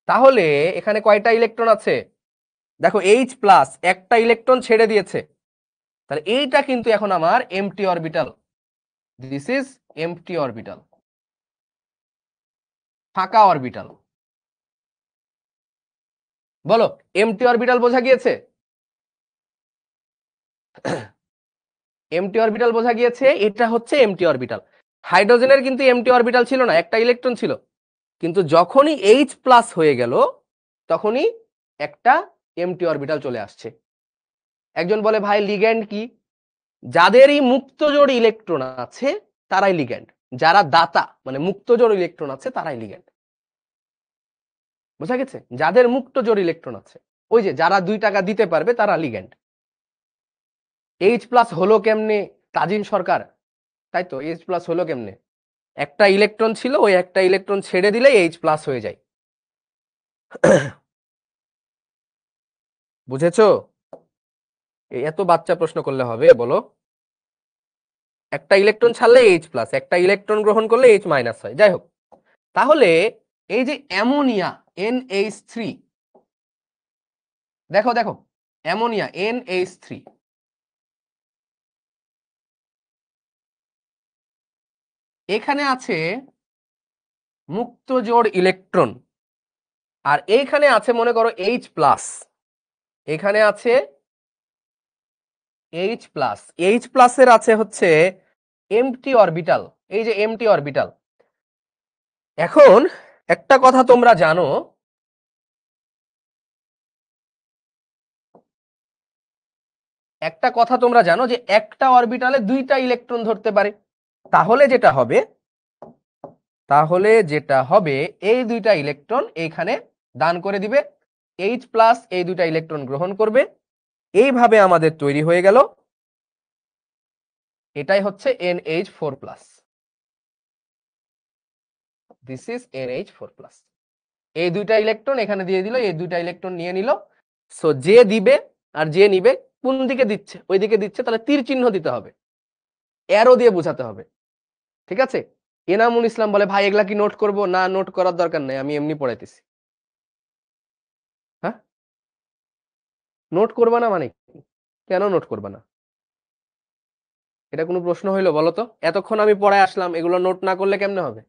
তাহলে এখানে কয়টা ইলেকট্রন আছে দেখো, H+ একটা ইলেকট্রন ছেড়ে দিয়েছে, তাহলে এইটা কিন্তু এখন আমার empty orbital. This is empty orbital, ফাঁকা অরবিটাল। বলো, এমটি অরবিটাল বোঝা গিয়েছে? এমটি অরবিটাল বোঝা গিয়েছে, এটা হচ্ছে এমটি অরবিটাল। হাইড্রোজেনের কিন্তু এমটি অরবিটাল ছিল না, একটা ইলেকট্রন ছিল, কিন্তু যখনই H+ হয়ে গেল তখনই একটা এমটি অরবিটাল চলে আসছে। একজন বলে ভাই লিগ্যান্ড কি? যাদেরই মুক্তজোড় ইলেকট্রন আছে তারাই লিগ্যান্ড, যারা দাতা মানে মুক্তজোড় ইলেকট্রন আছে তারাই লিগ্যান্ড। বোঝা গেছে? যাদের মুক্তজোড় ইলেকট্রন আছে, ওই যে যারা 2 টাকা দিতে পারবে তারা লিগ্যান্ড। H+ হলো কেমনে? তাজিম সরকার, তাই তো, H+ হলো কেমনে? একটা ইলেকট্রন ছিল, ওই একটা ইলেকট্রন ছেড়ে দিলে H+ হয়ে যায়। বুঝেছো? এত বাচ্চা প্রশ্ন করলে হবে বলো? একটা ইলেকট্রন ছাড়লে H+, একটা ইলেকট্রন গ্রহণ করলে H- হয়। যাই হোক, তাহলে এই যে অ্যামোনিয়া NH3, দেখো দেখো অ্যামোনিয়া NH3, এখানে আছে মুক্ত জোড় ইলেকট্রন, আর এইখানে আছে মনে করো H+, এখানে আছে H+, H+ এর আছে হচ্ছে এমটি অরবিটাল, এই যে এমটি অরবিটাল। এখন একটা কথা তোমরা জানো, যে একটা অরবিটালে দুইটা ইলেকট্রন ধরতে পারে। তাহলে যেটা হবে এই দুইটা ইলেকট্রন এইখানে দান করে দিবে, H+ এই দুইটা ইলেকট্রন গ্রহণ করবে, এইভাবে আমাদের তৈরি হয়ে গেল, এটাই হচ্ছে NH4+। This is NH4+। এই দুইটা ইলেকট্রন এখানে দিয়ে দিল, এই দুইটা ইলেকট্রন নিয়ে নিল। সো যে দিবে আর যে নিবে কোন দিকে দিচ্ছে, ওই দিকে দিচ্ছে, তাহলে তীর চিহ্ন দিতে হবে, অ্যারো দিয়ে বোঝাতে হবে। ঠিক আছে? এনামুল ইসলাম বলে ভাই এগুলা কি নোট করব? না, নোট করার দরকার নাই, আমি এমনি পড়াইতেছি। হ্যাঁ, নোট করবা না মানে কি? কেন নোট করবা না? এটা কোনো প্রশ্ন হইলো বলো তো? এতক্ষণ আমি পড়ায় আসলাম, এগুলো নোট না করলে কেমনে হবে?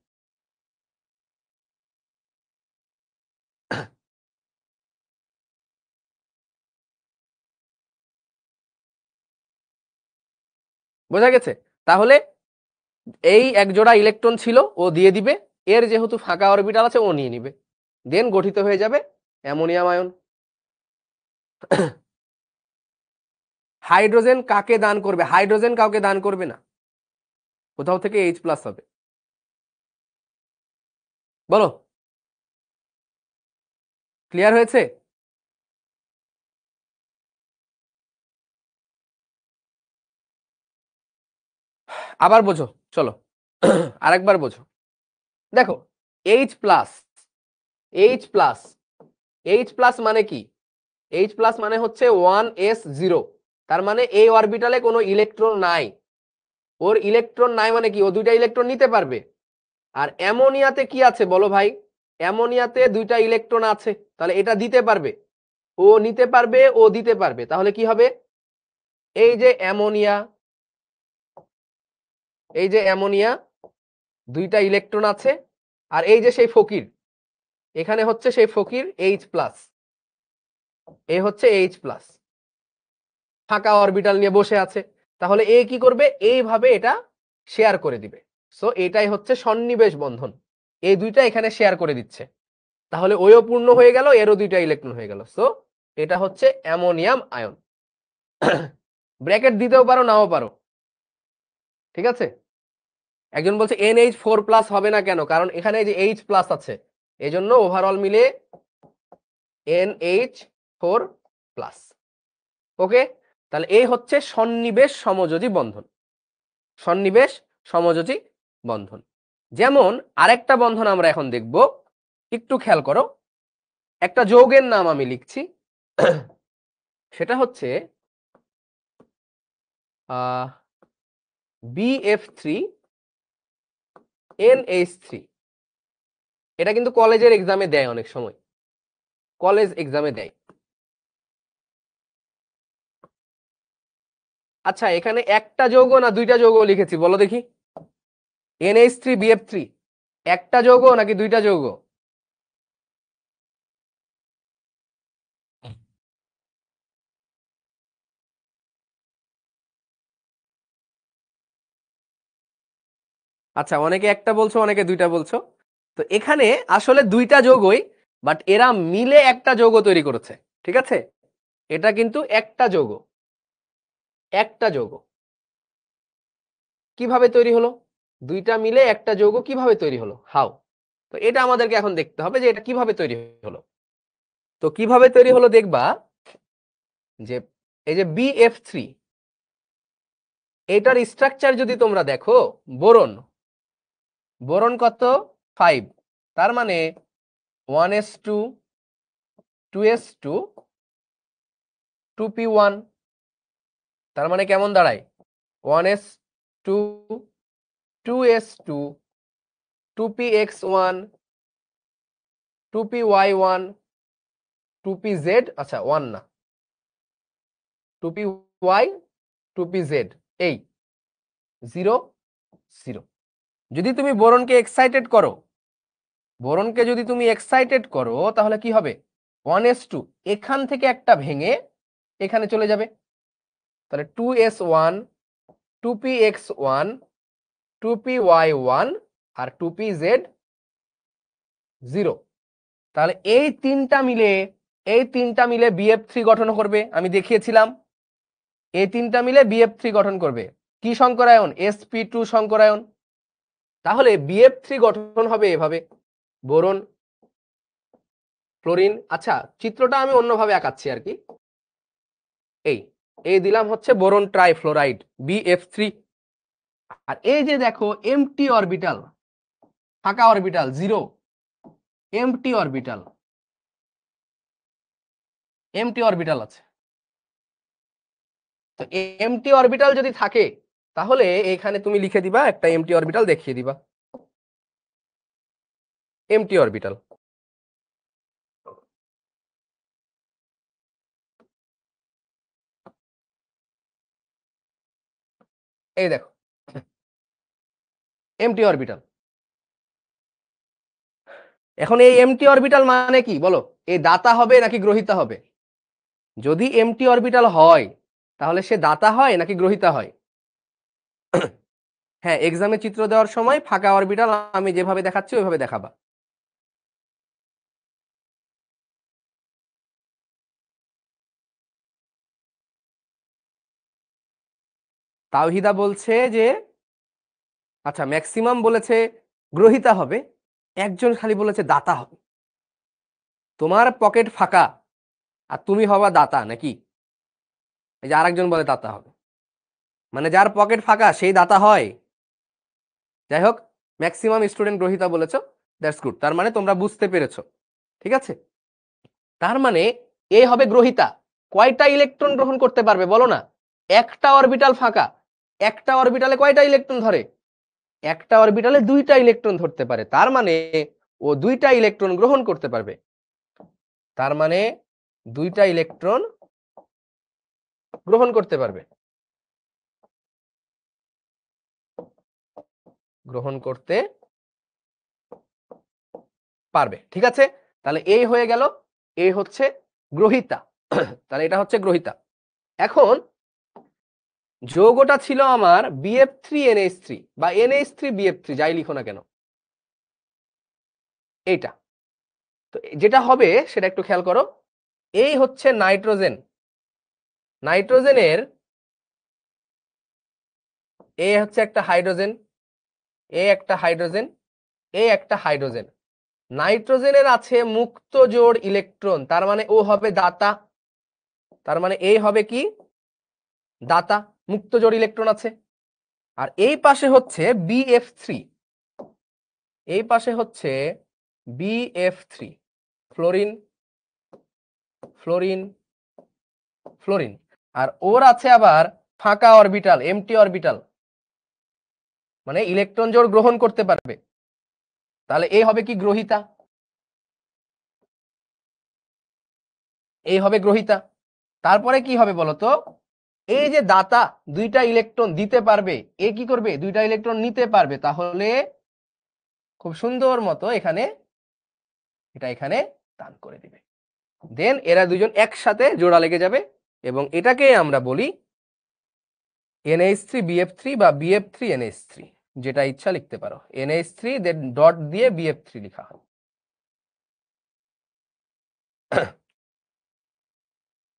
বোঝা গেছে? তাহলে এই এক জোড়া ইলেকট্রন ছিল, ও দিয়ে দিবে, এর যেহেতু ফাঁকা অরবিটাল আছে ও নিয়ে নিবে, দেন গঠিত হয়ে যাবে অ্যামোনিয়াম আয়ন। হাইড্রোজেন কাকে দান করবে? হাইড্রোজেন কাউকে দান করবে না, কোথাও থেকে H+ হবে। বলো, ক্লিয়ার হয়েছে? আবার বোঝো, চলো আরেকবার বোঝো। দেখো H+, H+ মানে কি? H+ মানে হচ্ছে 1s0, তার মানে এই অরবিটালে কোনো ইলেকট্রন নাই। ওর ইলেকট্রন নাই মানে কি? ও দুইটা ইলেকট্রন নিতে পারবে। আর অ্যামোনিয়াতে কি আছে বলো ভাই? অ্যামোনিয়াতে দুইটা ইলেকট্রন আছে, তাহলে এটা দিতে পারবে, ও নিতে পারবে, ও দিতে পারবে। তাহলে কি হবে? এই যে অ্যামোনিয়া, দুইটা ইলেকট্রন আছে, আর এই যে সেই ফকির, এখানে হচ্ছে সেই ফকির H+, এ হচ্ছে H+, ফাঁকা অরবিটাল নিয়ে বসে আছে। তাহলে এ কি করবে? এইভাবে এটা শেয়ার করে দিবে। সো এটাই হচ্ছে সন্নিবেশ বন্ধন, এই দুইটা এখানে শেয়ার করে দিচ্ছে। তাহলে ওইও পূর্ণ হয়ে গেল, এরও দুইটা ইলেকট্রন হয়ে গেল। সো এটা হচ্ছে অ্যামোনিয়াম আয়ন। ব্র্যাকেট দিতেও পারো, নাও পারো, ঠিক আছে? একজন বলছে NH4+ হবে না কেন? কারণ এখানে যে H+ আছে, এই জন্য ওভারঅল মিলে NH4+। ওকে, তাহলে এই হচ্ছে সন্নিবেশ সমযোজী বন্ধন, সন্নিবেশ সমযোজী বন্ধন। যেমন আরেকটা বন্ধন আমরা এখন দেখব, একটু খেয়াল করো। একটা যৌগের নাম আমি লিখছি, সেটা হচ্ছে BF3NH3। এটা কিন্তু কলেজের এক্সামে দেয়, অনেক সময় কলেজ এক্সামে দেয়। আচ্ছা, এখানে একটা যৌগ না দুইটা যৌগ লিখেছি বলো দেখি? NH3BF3 একটা যৌগ নাকি দুইটা যৌগ? আচ্ছা, অনেকে একটা বলছো, অনেকে দুইটা বলছো। তো এখানে আসলে দুইটা যৌগই, বাট এরা মিলে একটা যৌগ তৈরি করেছে। ঠিক আছে, এটা কিন্তু একটা যৌগ, একটা যৌগ। কিভাবে তৈরি হলো? দুইটা মিলে একটা যৌগ কিভাবে তৈরি হলো? হাউ? তো এটা আমাদেরকে এখন দেখতে হবে যে এটা কিভাবে তৈরি হলো। তো কিভাবে তৈরি হলো দেখবা, যে এই যে BF3, এটার স্ট্রাকচার যদি তোমরা দেখো, বোরন, বোরন কত? 5, তার মানে 1s2 2s2 2p1, তার মানে কেমন দাঁড়ায়? 1s2 2s2 2px1 2py1 2pz, আচ্ছা 1 না, 2p y 2p z, এই 0 0। যদি তুমি বোরনকে এক্সাইটেড করো, বোরনকে যদি তুমি এক্সাইটেড করো তাহলে কি হবে, 1s2 এখান থেকে একটা ভেঙে এখানে চলে যাবে, তাহলে 2s1 2px1 2py1 আর 2pz 0। তাহলে এই তিনটা মিলে BF3 গঠন করবে, আমি দেখিয়েছিলাম এই তিনটা মিলে BF3 গঠন করবে। কি সংকরায়ন? sp2 সংকরায়ন। তাহলে BF3 গঠন হবে এভাবে, বোরন ফ্লোরিন। আচ্ছা, চিত্রটা আমি অন্যভাবে আঁকাচ্ছি আর কি। এই দিলাম হচ্ছে বোরন ট্রাইফ্লোরাইড BF3, আর এই যে দেখো এমটি অরবিটাল, ফাঁকা অরবিটাল 0, এমটি অরবিটাল আছে। তো এমটি অরবিটাল যদি থাকে তাহলে এখানে তুমি লিখে দিবা একটা এমটি অরবিটাল, দেখিয়ে দিবা এমটি অরবিটাল। এই দেখো এমটি অরবিটাল। এখন এই এমটি অরবিটাল মানে কি বলো? এই দাতা হবে নাকি গ্রহিতা হবে? যদি এমটি অরবিটাল হয় তাহলে সে দাতা হয় নাকি গ্রহিতা হয়? হ্যাঁ, এক্সামে চিত্র দেওয়ার সময় ফাঁকা অরবিটাল আমি যেভাবে দেখাচ্ছি ওইভাবে দেখাবা। তাওহিদা বলছে যে আচ্ছা ম্যাক্সিমাম বলেছে গ্রহিতা হবে, একজন খালি বলেছে দাতা হবে। তোমার পকেট ফাঁকা আর তুমি হবা দাতা নাকি? এই যে আরেকজন বলে দাতা হবে, মানে যার পকেট ফাঁকা সেই দাতা হয়। যাই হোক, ম্যাক্সিমাম স্টুডেন্ট গ্রহিতা বলেছো, দ্যাটস গুড। তার মানে তোমরা বুঝতে পেরেছো, ঠিক আছে? তার মানে এ হবে গ্রহিতা। কয়টা ইলেকট্রন গ্রহণ করতে পারবে বলো না? একটা অরবিটাল ফাঁকা, একটা অরবিটালে কয়টা ইলেকট্রন ধরে? একটা অরবিটালে 2টা ইলেকট্রন ধরতে পারে, তার মানে ও 2টা ইলেকট্রন গ্রহণ করতে পারবে। তার মানে 2টা ইলেকট্রন গ্রহণ করতে পারবে, গ্রহণ করতে পারবে, ঠিক আছে? তাহলে এই হয়ে গেল, এই হচ্ছে গ্রহিতা। তাহলে এটা হচ্ছে গ্রহিতা। এখন যৌগটা ছিল আমার BF3NH3 বা NH3BF3, যাই লিখো না কেন, এইটা। তো যেটা হবে সেটা একটু খেয়াল করো। এই হচ্ছে নাইট্রোজেন, নাইট্রোজেনের এ হচ্ছে একটা হাইড্রোজেন, এ একটা হাইড্রোজেন, এ একটা হাইড্রোজেন। নাইট্রোজেনের আছে মুক্ত জোড় ইলেকট্রন, তার মানে ও হবে দাতা। তার মানে এই হবে কি? দাতা, মুক্ত জোড় ইলেকট্রন আছে। আর এই পাশে হচ্ছে BF3, এই পাশে হচ্ছে BF3, ফ্লোরিন ফ্লোরিন ফ্লোরিন। আর ওর আছে আবার ফাঁকা অরবিটাল, এমটি অরবিটাল, মানে ইলেকট্রন জোড় গ্রহণ করতে পারবে। তাহলে এই হবে কি? গ্রহিতা। এই হবে গ্রহিতা। তারপরে কি হবে বলতো? এই যে দাতা 2টা ইলেকট্রন দিতে পারবে, এ কি করবে? 2টা ইলেকট্রন নিতে পারবে। তাহলে খুব সুন্দর মতো এখানে এটা এখানে দান করে দিবে, দেন এরা দুজন একসাথে জোড়া লেগে যাবে, এবং এটাকে আমরা বলি NH3BF3 বা BF3NH3, যেটা ইচ্ছা লিখতে পারো। NH3 দেন ডট দিয়ে BF3 লেখা হয়।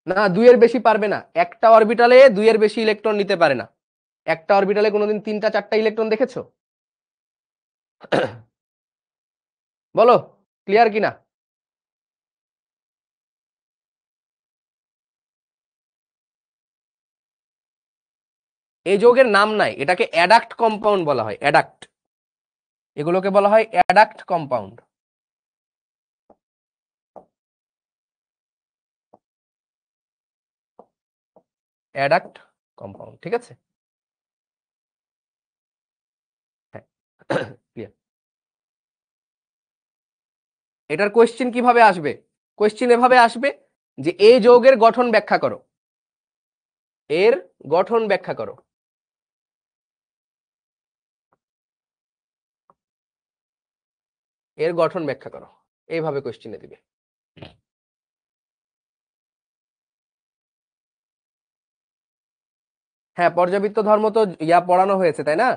না, 2 এর বেশি পারবে না, একটা অরবিটালে 2 এর বেশি ইলেকট্রন নিতে পারে না। একটা অরবিটালে কোনোদিন 3টা 4টা ইলেকট্রন দেখেছো? বলো ক্লিয়ার কিনা? এই যৌগের নাম নাই, এটাকে অ্যাডাক্ট কম্পাউন্ড বলা হয়, অ্যাডাক্ট। এগুলোকে বলা হয় অ্যাডাক্ট কম্পাউন্ড। অ্যাডাক্ট কম্পাউন্ড, ঠিক আছে? হ্যাঁ, ক্লিয়ার। এটার কোয়েশ্চেন কিভাবে আসবে? কোয়েশ্চেন এভাবে আসবে যে এই যৌগের গঠন ব্যাখ্যা করো। এর গঠন ব্যাখ্যা করো। এর গঠন ব্যাখ্যা করো, এইভাবে কোশ্চেনে দিবে। হ্যাঁ, পর্যাবৃত্ত ধর্ম তো পড়ানো হয়েছে তাই না?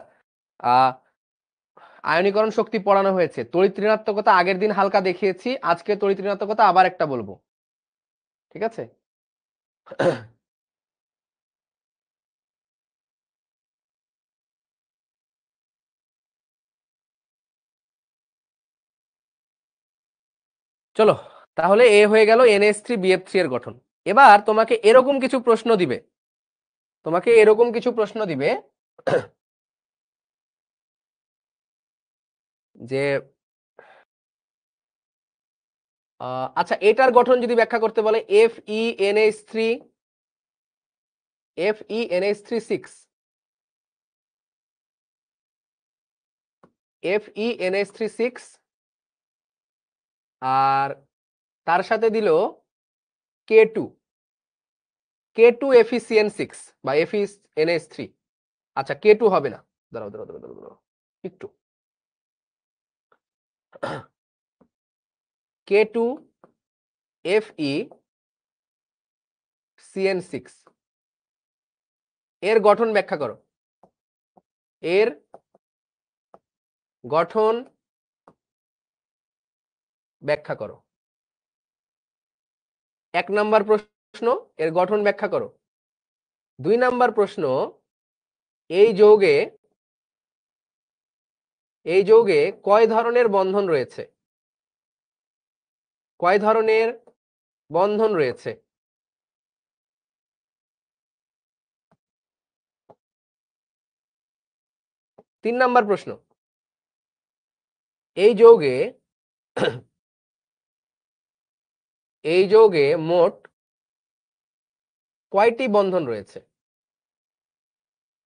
আয়নীকরণ শক্তি পড়ানো হয়েছে। তড়িৎ ঋণাত্মকতা আগের দিন হালকা দেখিয়েছি, আজকে তড়িৎ ঋণাত্মকতা আবার একটা বলবো, ঠিক আছে? চলো, তাহলে এ হয়ে গেল NH3BF3 এর গঠন। এবার তোমাকে এরকম কিছু প্রশ্ন দিবে, যে আচ্ছা, এটার গঠন যদি ব্যাখ্যা করতে বলে, FeNH3 6 আর তার সাথে দিল K2 FeCN6 বা FeNH3। আচ্ছা, K2 হবে না, দাঁড়াও একটু, K2FeCN6 এর গঠন ব্যাখ্যা করো। এর গঠন ব্যাখ্যা করো। 1 নাম্বার প্রশ্ন, এর গঠন ব্যাখ্যা করো। 2 নাম্বার প্রশ্ন, এই যৌগে কয় ধরনের বন্ধন রয়েছে? কয় ধরনের বন্ধন রয়েছে? 3 নাম্বার প্রশ্ন, এই যৌগে মোট কয়টি বন্ধন রয়েছে?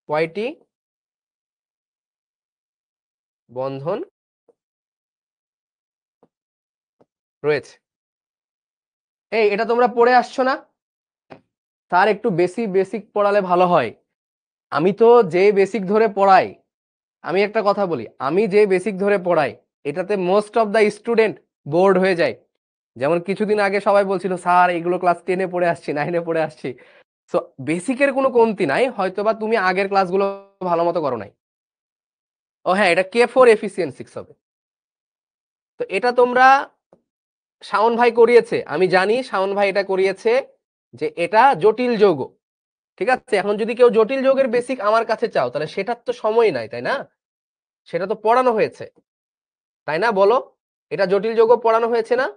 কয়টি বন্ধন রয়েছে? এই, এটা তোমরা পড়ে আসছো না? তার একটু বেসিক পড়ালে ভালো হয়। আমি তো যে বেসিক ধরে পড়াই, আমি একটা কথা বলি, আমি যে বেসিক ধরে পড়াই এটাতে most of the student board হয়ে যায়। যেমন কিছুদিন আগে সবাই বলছিল, স্যার এগুলো ক্লাস 10-এ পড়ে আসছি, 9-এ পড়ে আসছি। সো বেসিকের কোনো কমতি নাই, হয়তোবা তুমি আগের ক্লাসগুলো ভালো মতো করো নাই। ও হ্যাঁ, এটা K4FeCN6 হবে। তো এটা তোমরা, শাওন ভাই করিয়েছে, আমি জানি শাওন ভাই এটা করিয়েছে, যে এটা জটিল যৌগ, ঠিক আছে? এখন যদি কেউ জটিল যৌগের বেসিক আমার কাছে চাও, তাহলে সেটার তো সময় নাই, তাই না? সেটা তো পড়ানো হয়েছে, তাই না? বলো, এটা জটিল যৌগ পড়ানো হয়েছে না?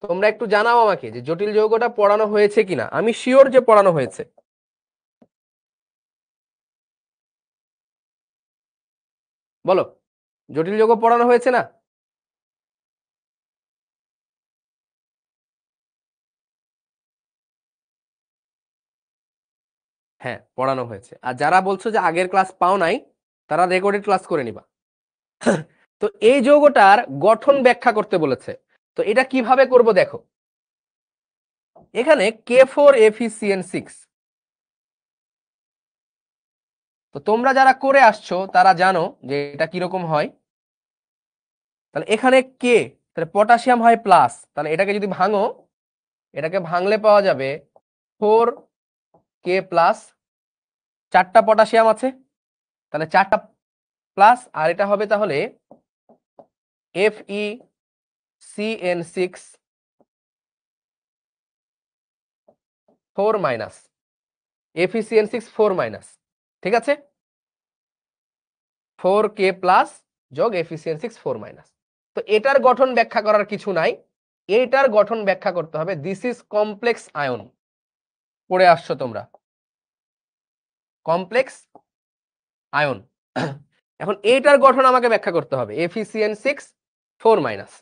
তোমরা একটু জানাও আমাকে যে জটিল যৌগটা পড়ানো হয়েছে কিনা। আমি শিওর যে পড়ানো হয়েছে। বলো, জটিল যৌগ পড়ানো হয়েছে না? হ্যাঁ, পড়ানো হয়েছে। আর যারা বলছো যে আগের ক্লাস পাও নাই, তারা রেকর্ডেড ক্লাস করে নিবা। তো এই যৌগটার গঠন ব্যাখ্যা করতে বলেছে, তো এটা কিভাবে করব দেখো। এখানে K4FeCN6, তো তোমরা যারা করে আসছো তারা জানো যে এটা কিরকম হয়। তাহলে এখানে কে, তাহলে পটাশিয়াম হয় প্লাস, তাহলে এটাকে যদি ভাঙো, এটাকে ভাঙলে পাওয়া যাবে 4K+, 4টা পটাশিয়াম আছে, তাহলে 4টা প্লাস, আর এটা হবে তাহলে FeCN6 4-, FeCN6 4-, ঠিক আছে? 4K+ যোগ FeCN6 4-। তো এটার গঠন ব্যাখ্যা করার কিছু নাই, এটার গঠন ব্যাখ্যা করতে হবে। দিস ইজ কমপ্লেক্স আয়ন, পড়ে আসছো তোমরা, কমপ্লেক্স আয়ন। এখন এইটার গঠন আমাকে ব্যাখ্যা করতে হবে, FeCN6 4-।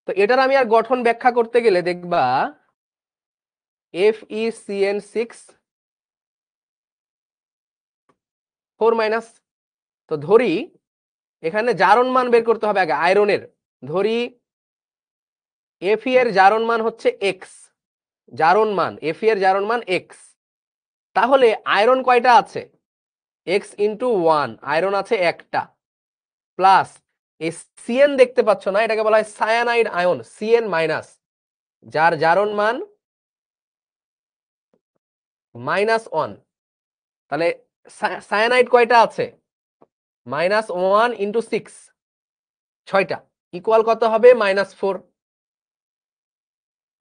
তো এটার আমি আর গঠন ব্যাখ্যা করতে গেলে দেখবা FeCN6 4-। তো ধরি এখানে জারণ মান বের করতে হবে আগে আয়রনের, ধরি Fe এর জারণ মান হচ্ছে x, জারণ মান Fe এর জারণ মান x। তাহলে আয়রন কয়টা আছে? x ইন্টু 1, আয়রন আছে একটা, প্লাস এই Cn দেখতে পাচ্ছ না, এটাকে বলা হয় সায়ানাইড আয়ন, Cn মাইনাস, যার জারণ মান -1। তাহলে সায়ানাইড কয়টা আছে? -1 ইন্টু 6, 6টা, ইকুয়াল কত হবে? -4।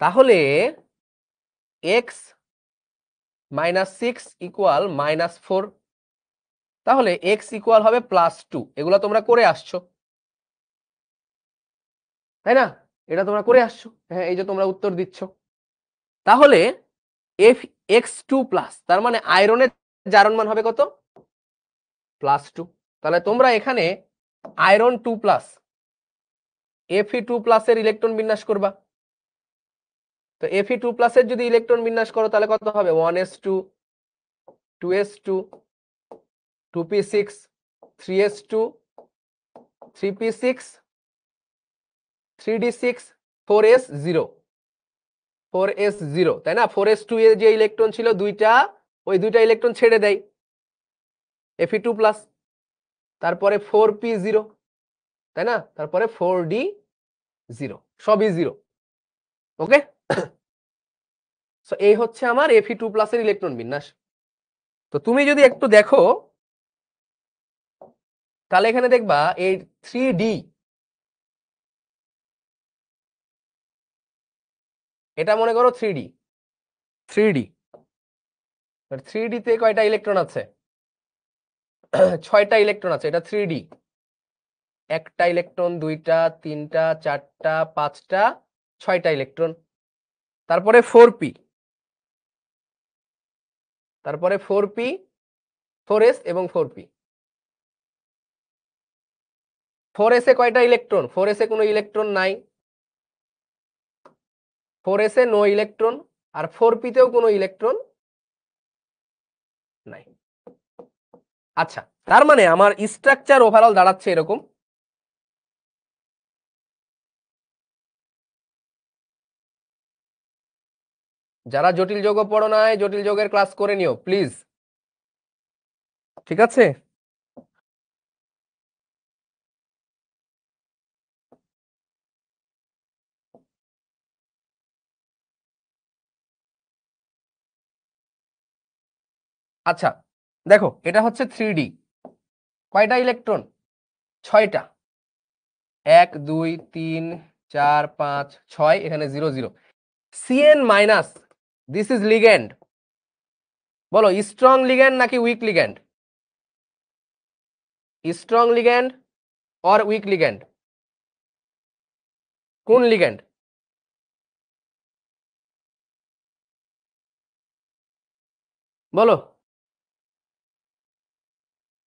তাহলে x - 6 ইকুয়াল -4। তাহলে x ইকুয়াল হবে +2। এগুলো তোমরা করে আসছো, তাই না? এটা তোমরা করে আসছো, হ্যাঁ, এই যে তোমরা উত্তর দিচ্ছ। তাহলে Fx2 প্লাস, তার মানে আয়রনের জারণ মান হবে কত? +2। তাহলে তোমরা এখানে আয়রন 2 প্লাস, Fe2 প্লাসের ইলেকট্রন বিন্যাস করবা। তো Fe2 প্লাসের যদি ইলেকট্রন বিন্যাস করো তাহলে কত হবে? 1s2, 2s2, 2p6, 3s2, 3p6, 3d6, 4s0, 4s0, তাই না? 4s2 এর যে ইলেকট্রন ছিল দুইটা, ওই দুইটা ইলেকট্রন ছেড়ে দেয় Fe2 প্লাস, তারপরে 4p0, তাই না? তারপরে 4d0, সবই 0। ওকে, সো এই হচ্ছে আমার Fe2 প্লাসের ইলেকট্রন বিন্যাস। তো তুমি যদি একটু দেখো তাহলে এখানে দেখবা এই 3d, এটা মনে করো 3d, 3d, 3d তে কয়টা ইলেকট্রন আছে? 6টা ইলেকট্রন আছে। এটা 3d, একটা ইলেকট্রন, দুইটা, তিনটা, চারটা, পাঁচটা, 6টা ইলেকট্রন। তারপরে 4p, তারপরে 4p, 4s এবং 4p। 4s এ কয়টা ইলেকট্রন? 4s এ কোনো ইলেকট্রন নাই, 4s এ নো ইলেকট্রন, আর 4p তেও কোনো ইলেকট্রন নাই। আচ্ছা, তার মানে আমার স্ট্রাকচার ওভারঅল দাঁড়াচ্ছে এরকম। যারা জটিল যৌগ পড়ো নাই, জটিল যৌগের ক্লাস করে নিও প্লিজ, ঠিক আছে? আচ্ছা দেখো, এটা হচ্ছে 3d, কয়টা ইলেকট্রন? 6টা, 1 2 3 4 5 6, এখানে 0 0। Cn minus, this is ligand. বলো স্ট্রং লিগ্যান্ড নাকি weak ligand? Strong ligand or weak ligand? কোন লিগ্যান্ড? বলো,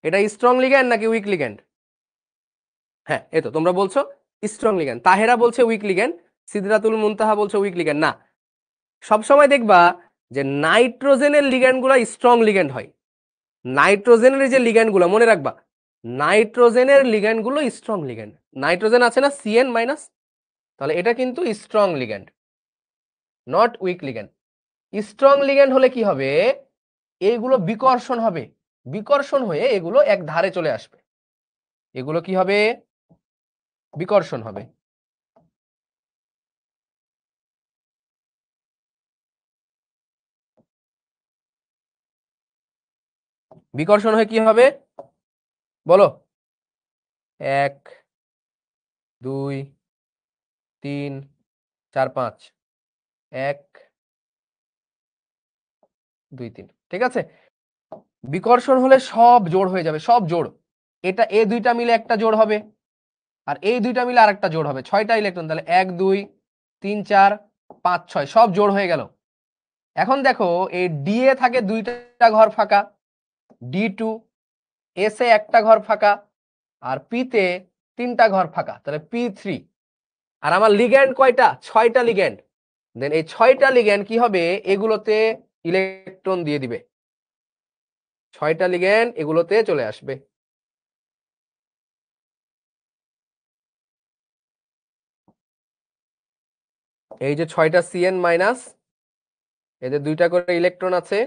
এটা স্ট্রং লিগ্যান্ড নাকি উইক লিগ্যান্ড? হ্যাঁ, এই তো তোমরা বলছো স্ট্রং লিগ্যান্ড, তাহেরা বলছে উইক লিগ্যান্ড, সিদরাতুল মুনতাহা বলছে উইক লিগ্যান্ড। না, সবসময় দেখবা যে নাইট্রোজেনের লিগ্যান্ড গুলা স্ট্রং লিগ্যান্ড হয়। নাইট্রোজেনের যে লিগ্যান্ড গুলো মনে রাখবা, নাইট্রোজেনের লিগ্যান্ড গুলো স্ট্রং লিগ্যান্ড। নাইট্রোজেন আছে না Cn মাইনাস, তাহলে এটা কিন্তু strong ligand, not weak ligand. Strong ligand হলে কি হবে? এইগুলো বিকর্ষণ হবে, বিকর্ষণ হয়ে এগুলো এক ধারে চলে আসবে। এগুলো কি হবে? বিকর্ষণ হবে। বিকর্ষণ হয়ে কি হবে বলো? 1 2 3 4 5, 1 2 3, ঠিক আছে? বিকর্ষণ হলে সব জোড় হয়ে যাবে, সব জোড়। এটা এই দুইটা মিলে একটা জোড় হবে, আর এই দুইটা মিলে আরেকটা জোড় হবে। 6টা ইলেকট্রন, তাহলে 1 2 3 4 5 6, সব জোড় হয়ে গেল। এখন দেখো এই ডি এ থাকে দুইটা ঘর ফাঁকা, D2, এস এ একটা ঘর ফাঁকা, আর পি তে 3টা ঘর ফাঁকা, তাহলে P3। আর আমার লিগ্যান্ড কয়টা? 6টা লিগ্যান্ড। দেন এই 6টা লিগ্যান্ড কি হবে? এগুলোতে ইলেকট্রন দিয়ে দিবে, 6টা লিগ্যান্ড এগুলোতে চলে আসবে। এই যে 6টা CN মাইনাস, এদের 2টা করে ইলেকট্রন আছে,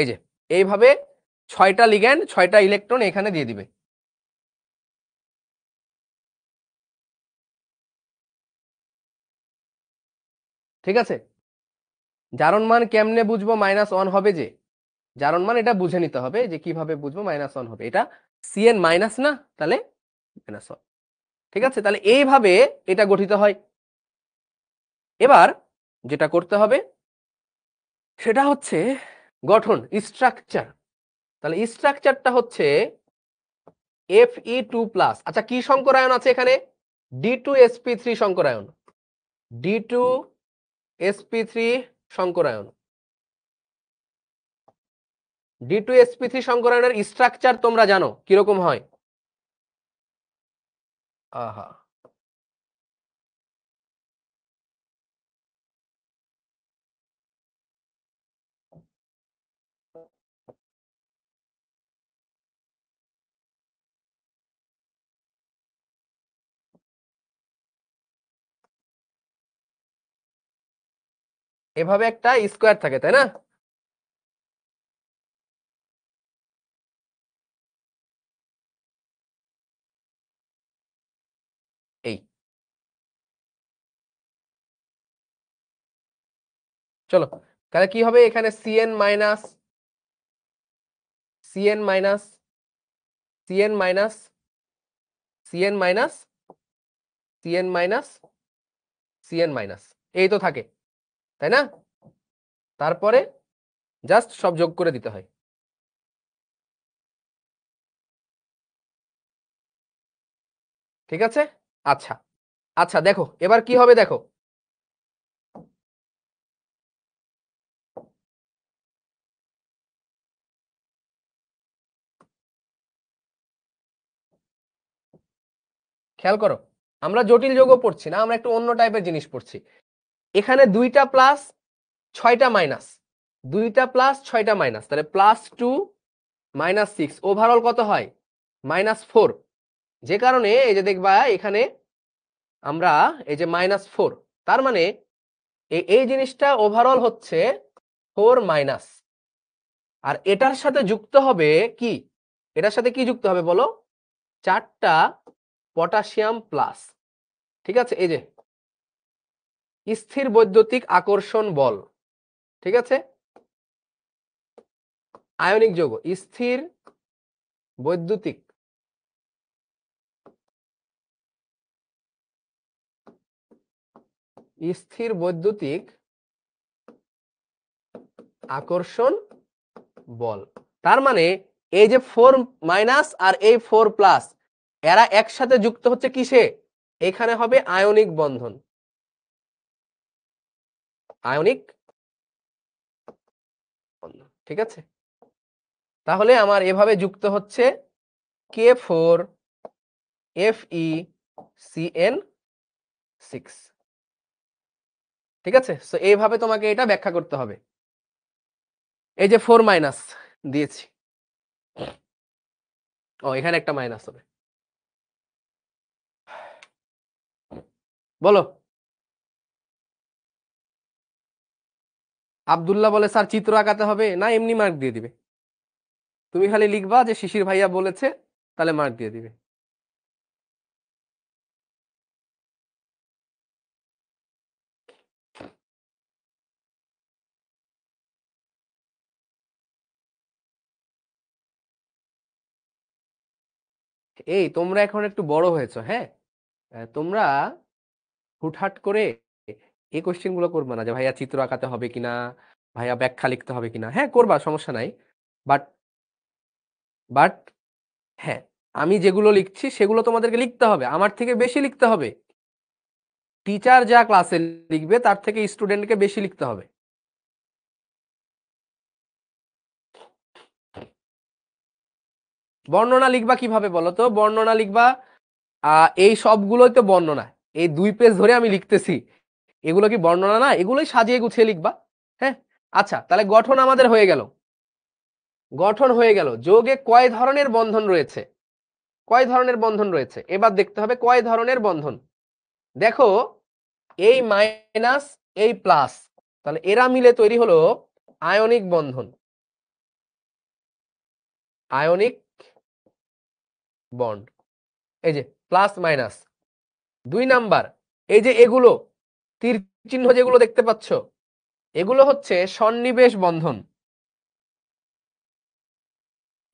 এই যে এইভাবে 6টা লিগ্যান্ড 6টা ইলেকট্রন এখানে দিয়ে দিবে। ঠিক আছে, জারণ মান কেমনে বুঝবো -1 হবে, যে জারণ মান এটা বুঝে নিতে হবে যে কিভাবে বুঝবো -1 হবে, এটা CN মাইনাস না, তাহলে -1। ঠিক আছে, তাহলে এইভাবে এটা গঠিত হয়। এবার যেটা করতে হবে সেটা হচ্ছে গঠন, স্ট্রাকচার। তাহলে স্ট্রাকচারটা হচ্ছে Fe2+। আচ্ছা, কি সংকরায়ন আছে এখানে? D2sp3 সংকরায়ন, D2sp3 সংকরায়ন। D2sp3 সংকরায়নের স্ট্রাকচার তোমরা জানো কিরকম হয়? আহা, এভাবে একটা স্কোয়ার থাকে, তাই না? এই চলো, তাহলে কি হবে এখানে? CN minus CN minus CN minus CN minus CN minus CN minus, এই তো থাকে, তাই না? তারপরে জাস্ট সব যোগ করে দিতে হয়। ঠিক আছে, আচ্ছা আচ্ছা, দেখো এবার কি হবে, দেখো খেয়াল করো, আমরা জটিল যৌগ পড়ছি না, আমরা একটু অন্য টাইপের জিনিস পড়ছি। এখানে 2টা প্লাস 6টা মাইনাস, 2টা প্লাস 6টা মাইনাস, তাহলে +2 -6, ওভারঅল কত হয়? -4। যে কারণে এই যে দেখবা এখানে আমরা এই যে -4, তার মানে এই জিনিসটা ওভারঅল হচ্ছে 4 মাইনাস। আর এটার সাথে যুক্ত হবে কি? এটার সাথে কি যুক্ত হবে বলো? 4টা পটাশিয়াম প্লাস। ঠিক আছে, এই যে স্থির বৈদ্যুতিক আকর্ষণ বল। ঠিক আছে, আয়নিক যৌগ, স্থির বৈদ্যুতিক স্থির বৈদ্যুতিক আকর্ষণ বল। তার মানে এই যে 4 মাইনাস আর এই 4 প্লাস, এরা একসাথে যুক্ত হচ্ছে কিসে? এখানে হবে আয়নিক বন্ধন, আয়নিক বন্ধন। ঠিক আছে, তাহলে আমার এভাবে যুক্ত হচ্ছে K4FeCN6। ঠিক আছে, তো এইভাবে তোমাকে এটা ব্যাখ্যা করতে হবে। এই যে 4 মাইনাস দিয়েছি, ও এখানে একটা মাইনাস হবে। বলো। আব্দুল্লাহ বলে স্যার চিত্র আঁকাতে হবে না, এমনি মার্ক দিয়ে দিবে। তুমি খালি লিখবা যে শিশির ভাইয়া বলেছে, তাহলে মার্ক দিয়ে দিবে। এই তোমরা এখন একটু বড় হয়েছো, হ্যাঁ, তোমরা হুটহাট করে এই কোশ্চেন গুলো করবে না যে ভাইয়া চিত্র আঁকাতে হবে কিনা, ভাইয়া ব্যাখ্যা লিখতে হবে কিনা। হ্যাঁ করবা, সমস্যা নাই, বাট বাট হ্যাঁ, আমি যেগুলো লিখছি সেগুলো তোমাদেরকে লিখতে হবে, আমার থেকে বেশি লিখতে হবে। টিচার যা ক্লাসে লিখবে তার থেকে স্টুডেন্টকে বেশি লিখতে হবে। বর্ণনা লিখবা কিভাবে বলো তো? বর্ণনা লিখবা, এই সবগুলোই তো বর্ণনা, এই 2 পেজ ধরে আমি লিখতেছি, এগুলো কি বর্ণনা না? এগুলোই সাজিয়ে গুছিয়ে লিখবা। হ্যাঁ, আচ্ছা, তাহলে গঠন আমাদের হয়ে গেল, গঠন হয়ে গেল। যৌগে কয় ধরনের বন্ধন রয়েছে, কয় ধরনের বন্ধন রয়েছে, এবার দেখতে হবে কয় ধরনের বন্ধন। দেখো এই মাইনাস এই প্লাস, তাহলে এরা মিলে তৈরি হলো আয়নিক বন্ধন, আয়নিক বন্ড। এই যে প্লাস মাইনাস। 2 নাম্বার, এই যে এগুলো তীর চিহ্ন যেগুলো দেখতে পাচ্ছ, এগুলো হচ্ছে সন্নিবেশ বন্ধন,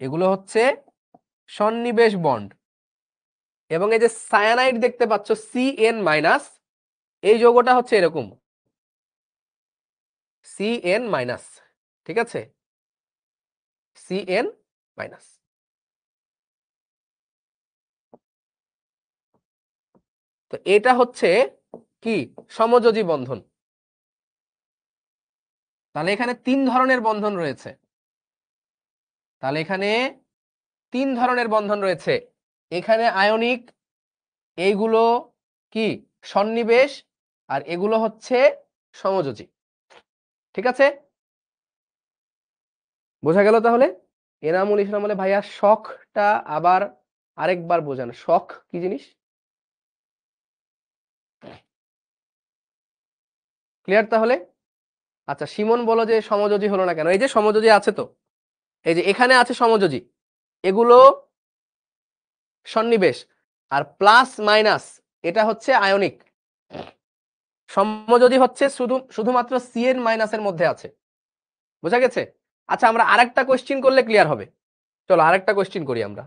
এগুলো হচ্ছে সন্নিবেশ বন্ড। এবং এই যে সায়ানাইড দেখতে পাচ্ছ CN মাইনাস, এই যৌগটা হচ্ছে এরকম CN মাইনাস, ঠিক আছে, CN মাইনাস। তো এটা হচ্ছে কি সমযোজী বন্ধন। তাহলে এখানে 3 ধরনের বন্ধন রয়েছে, তাহলে এখানে 3 ধরনের বন্ধন রয়েছে। এখানে আয়নিক, এইগুলো কি সন্নিবেশ, আর এগুলো হচ্ছে সমযোজী, ঠিক আছে, বোঝা গেল? তাহলে এনামুল ইসলাম বলে ভাইয়া শখটা আবার আরেকবার বোঝান, শখ কি জিনিস? ক্লিয়ার তাহলে? আচ্ছা সিমন বলো যে সমযোজী হলো না কেন? এই যে সমযোজী আছে তো, এই যে এখানে আছে সমযোজী, এগুলো সন্নিবেশ, আর প্লাস মাইনাস এটা হচ্ছে আয়নিক। সমযোজী হচ্ছে শুধুমাত্র CN মাইনাসের মধ্যে আছে, বোঝা গেছে? আচ্ছা আমরা আরেকটা কোশ্চিন করলে ক্লিয়ার হবে, চলো আরেকটা কোশ্চিন করি আমরা।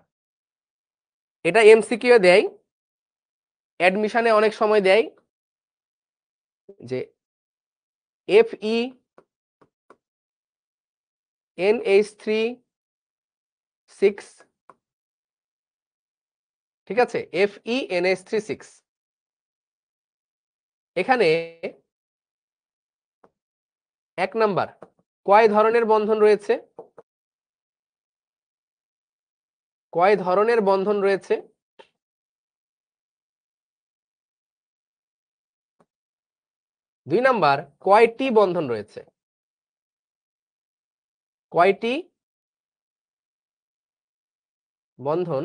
এটা MCQ দেয়, অ্যাডমিশনে অনেক সময় দেয় যে FeNH3 6, ঠিক আছে, FeNH3 6, এখানে 1 নাম্বার কয় ধরনের বন্ধন রয়েছে, কয় ধরনের বন্ধন রয়েছে? 2 নাম্বার কয়টি বন্ধন রয়েছে, কয়টি বন্ধন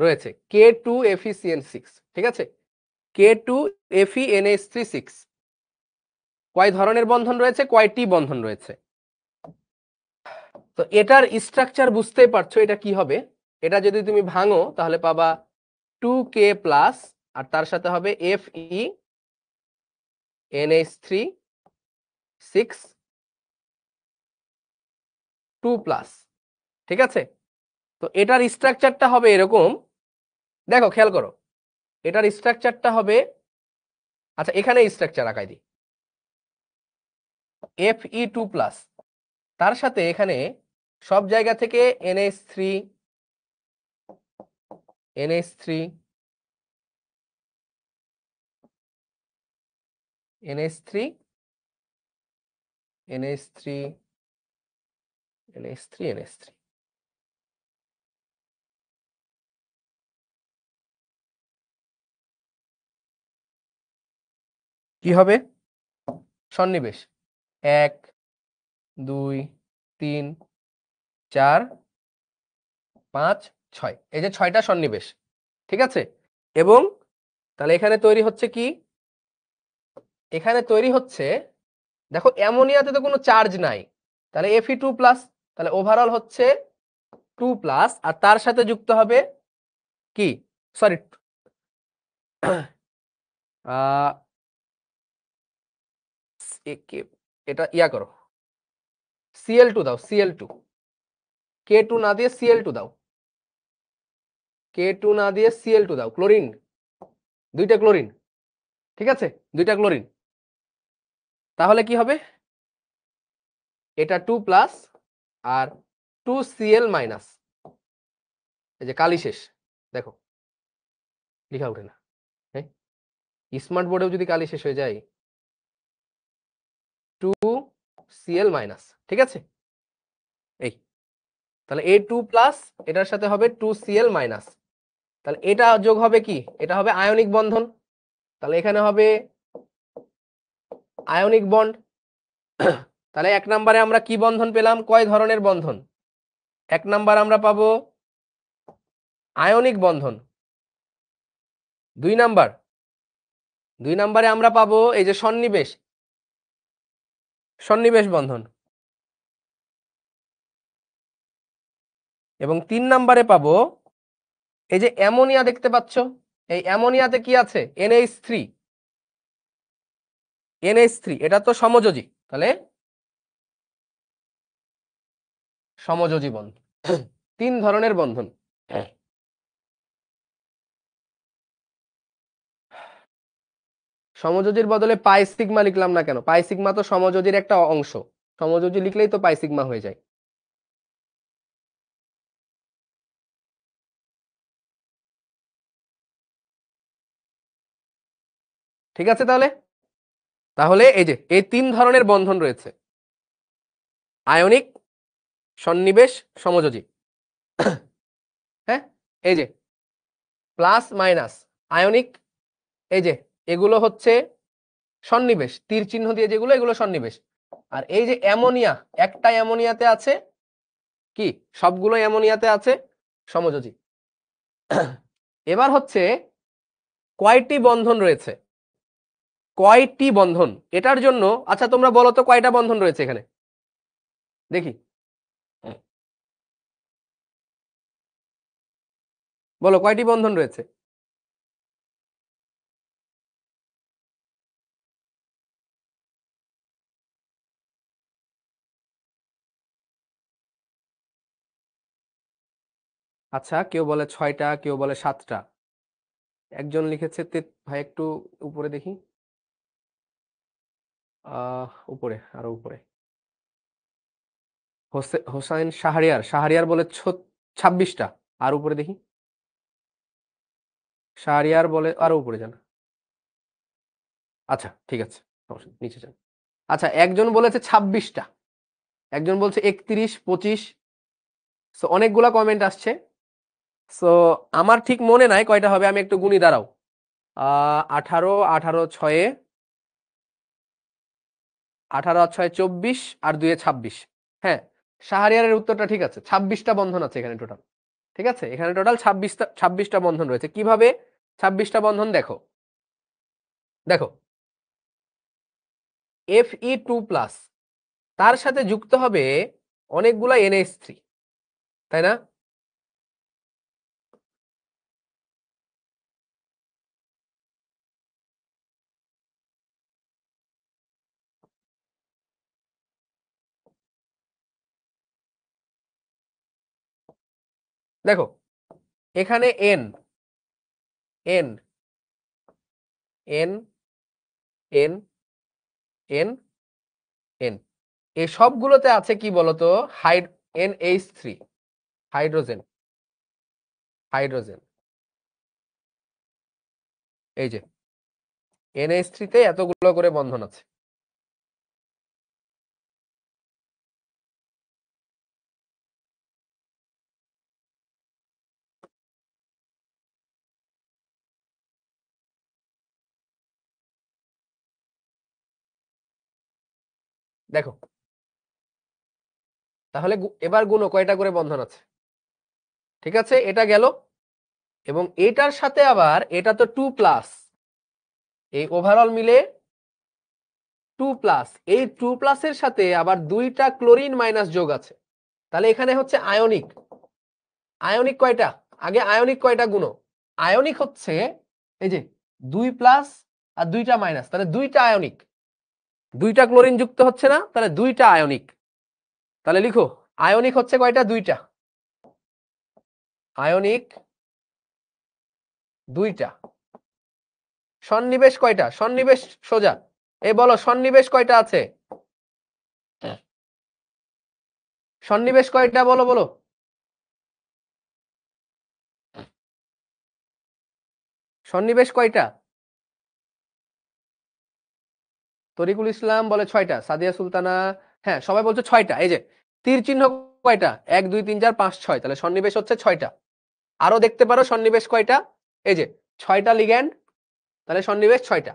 রয়েছে? K2FeCN6, ঠিক আছে, K2FeNH3 6, কয় ধরনের বন্ধন রয়েছে, কয়টি বন্ধন রয়েছে? তো এটার স্ট্রাকচার বুঝতেই পারছো এটা কি হবে। এটা যদি তুমি ভাঙো তাহলে পাবা 2K প্লাস, আর তার সাথে হবে FeNH3 6 2 প্লাস, ঠিক আছে। তো এটার স্ট্রাকচারটা হবে এরকম, দেখো খেয়াল করো, এটার স্ট্রাকচারটা হবে, আচ্ছা এখানে স্ট্রাকচার আঁকাই দিই, Fe2 প্লাস, তার সাথে এখানে সব জায়গা থেকে NH3 NH3 NH3 NH3 NH3 NH3, কি হবে? সন্নিবেশ 1 2 3 4 5 6, এই যে 6টা সন্নিবেশ, ঠিক আছে। এবং তাহলে এখানে তৈরি হচ্ছে কি, এখানে তৈরি হচ্ছে, দেখো অ্যামোনিয়াতে তো কোনো চার্জ নাই, তাহলে Fe2 প্লাস, তাহলে ওভারঅল হচ্ছে 2 প্লাস, আর তার সাথে যুক্ত হবে কি, সরি এটা ইয়া করো, Cl2 দাও, Cl2, K2 না দিয়ে Cl2 দাও, K2 না দিয়ে Cl2 দাও, ক্লোরিন, 2টা ক্লোরিন, ঠিক আছে, 2টা ক্লোরিন। তাহলে কি হবে, এটা 2 প্লাস আর 2Cl মাইনাস, এই যে কালি শেষ, দেখো লেখা ওঠে না, হ্যাঁ স্মার্ট বোর্ডেও যদি কালি শেষ হয়ে যায়, 2Cl মাইনাস, ঠিক আছে, এই তাহলে এই 2 প্লাস এটার সাথে হবে 2Cl মাইনাস, তাহলে এটা যোগ হবে কি, এটা হবে আয়নিক বন্ধন, তাহলে এখানে হবে আয়নিক বন্ড, তাহলে 1 নম্বরে আমরা কি বন্ধন পেলাম? কয় ধরনের বন্ধন? 1 নাম্বার আমরা পাবো আয়নিক বন্ধন। 2 নাম্বারে আমরা পাবো এই যে সন্নিবেশ বন্ধন। এবং 3 নাম্বারে পাবো এই যে অ্যামোনিয়া দেখতে পাচ্ছ, এই অ্যামোনিয়াতে কি আছে? NH3 এটা তো সমযোজী, তাহলে সমযোজী বন্ধন। 3 ধরনের বন্ধন। সমযোজীর বদলে পাই সিগমা লিখলাম না কেন? পাই সিগমা তো সমযোজীর একটা অংশ, সমযোজী লিখলেই তো পাই সিগমা হয়ে যায়। ঠিক আছে, তাহলে এই যে এই 3 ধরনের বন্ধন রয়েছে, আয়নিক, সন্নিবেশ, সমযোজী। হ্যাঁ, এই যে প্লাস মাইনাস আয়নিক, এই যে এগুলো হচ্ছে সন্নিবেশ, তীর চিহ্ন দিয়ে যেগুলো, এগুলো সন্নিবেশ। আর এই যে অ্যামোনিয়া, একটা অ্যামোনিয়াতে আছে কি? সবগুলো অ্যামোনিয়াতে আছে সমযোজী। এবার হচ্ছে কয়টি বন্ধন রয়েছে? কয়টি বন্ধন এটার জন্য, আচ্ছা তোমরা বলো তো কয়টা বন্ধন রয়েছে এখানে, দেখি বলো কয়টি বন্ধন রয়েছে? আচ্ছা, কেউ বলে 6টা, কেউ বলে 7টা, একজন লিখেছে ভাই একটু উপরে দেখি, উপরে, আরো উপরে, হোসাইন শাহরিয়ার বলে 26টা, আর উপরে দেখি, শাহরিয়ার বলে আরো উপরে যান। আচ্ছা ঠিক আছে, নিচে যান। আচ্ছা, একজন বলেছে 26টা, একজন বলছে 31, 25, অনেকগুলা কমেন্ট আসছে। সো আমার ঠিক মনে নাই কয়টা হবে, আমি একটু গুনি, দাঁড়াও। 18, 18 6, 18 আর 6 24, আর 2 26। হ্যাঁ, শাহরিয়ারের উত্তরটা ঠিক আছে, 26টা বন্ধন আছে এখানে টোটাল। ঠিক আছে, এখানে টোটাল 26টা বন্ধন রয়েছে। কিভাবে 26টা বন্ধন? দেখো দেখো, Fe2+, তার সাথে যুক্ত হবে অনেকগুলা NH3, তাই না? দেখো এখানে N N N N N N, এই সবগুলোতে আছে কি বলতো? NH3, হাইড্রোজেন, এই যে NH3 তে এতগুলো করে বন্ধন আছে। দেখো তাহলে এবার গুনো কয়টা করে বন্ধন আছে। ঠিক আছে, এটা গেল, এবং এটার সাথে আবার এটা তো 2+, এই ওভারঅল মিলে 2+, এই 2+ এর সাথে আবার 2টা ক্লোরিন মাইনাস যোগ আছে, তাহলে এখানে হচ্ছে আয়নিক। আয়নিক কয়টা? আগে আয়নিক কয়টা গুনো। আয়নিক হচ্ছে এই যে 2+ আর 2টা মাইনাস, তাহলে 2টা আয়নিক, 2টা ক্লোরিন যুক্ত হচ্ছে না, তাহলে 2টা আয়নিক। তাহলে লিখো আয়নিক হচ্ছে কয়টা? 2টা আয়নিক, 2টা। সন্নিবেশ কয়টা? সন্নিবেশ সোজা, এই বলো সন্নিবেশ কয়টা আছে? সন্নিবেশ কয়টা বলো বলো, সন্নিবেশ কয়টা? তরিকুল ইসলাম বলে 6টা, সাদিয়া সুলতানা, হ্যাঁ সবাই বলছে 6টা। এই যে তীর চিহ্ন কয়টা? 1 2 3 4 5 6, তাহলে সন্নিবেশ হচ্ছে 6টা। আরো দেখতে পারো সন্নিবেশ কয়টা, এই যে 6টা লিগ্যান্ড, তাহলে সন্নিবেশ 6টা,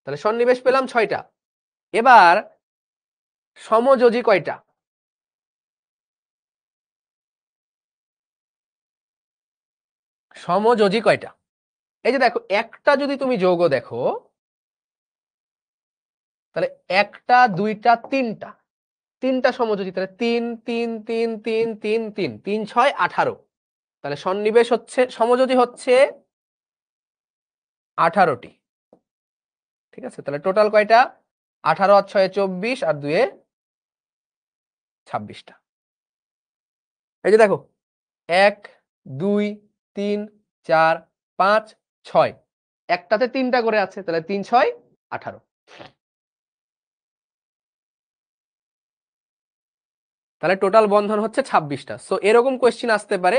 তাহলে সন্নিবেশ পেলাম 6টা। এবার সমযোজী কয়টা? সমযোজী কয়টা? এই যে দেখো, একটা যদি তুমি যৌগ দেখো, তাহলে একটা, দুইটা, তিনটা সমযোজী, তাহলে 3 3 3 3 3 3 3 6 18। তাহলে সন্নিবেশ হচ্ছে, সমযোজী হচ্ছে 18টি। ঠিক আছে, তাহলে টোটাল কয়টা? 18 আর 6 24 আর 2 26টা। এই যে দেখো, 1 2 3 4 5 6, একটাতে 3টা করে আছে, তাহলে 3 6 18। তাহলে টোটাল বন্ধন হচ্ছে 26টা। সো এরকম কোয়েশ্চেন আসতে পারে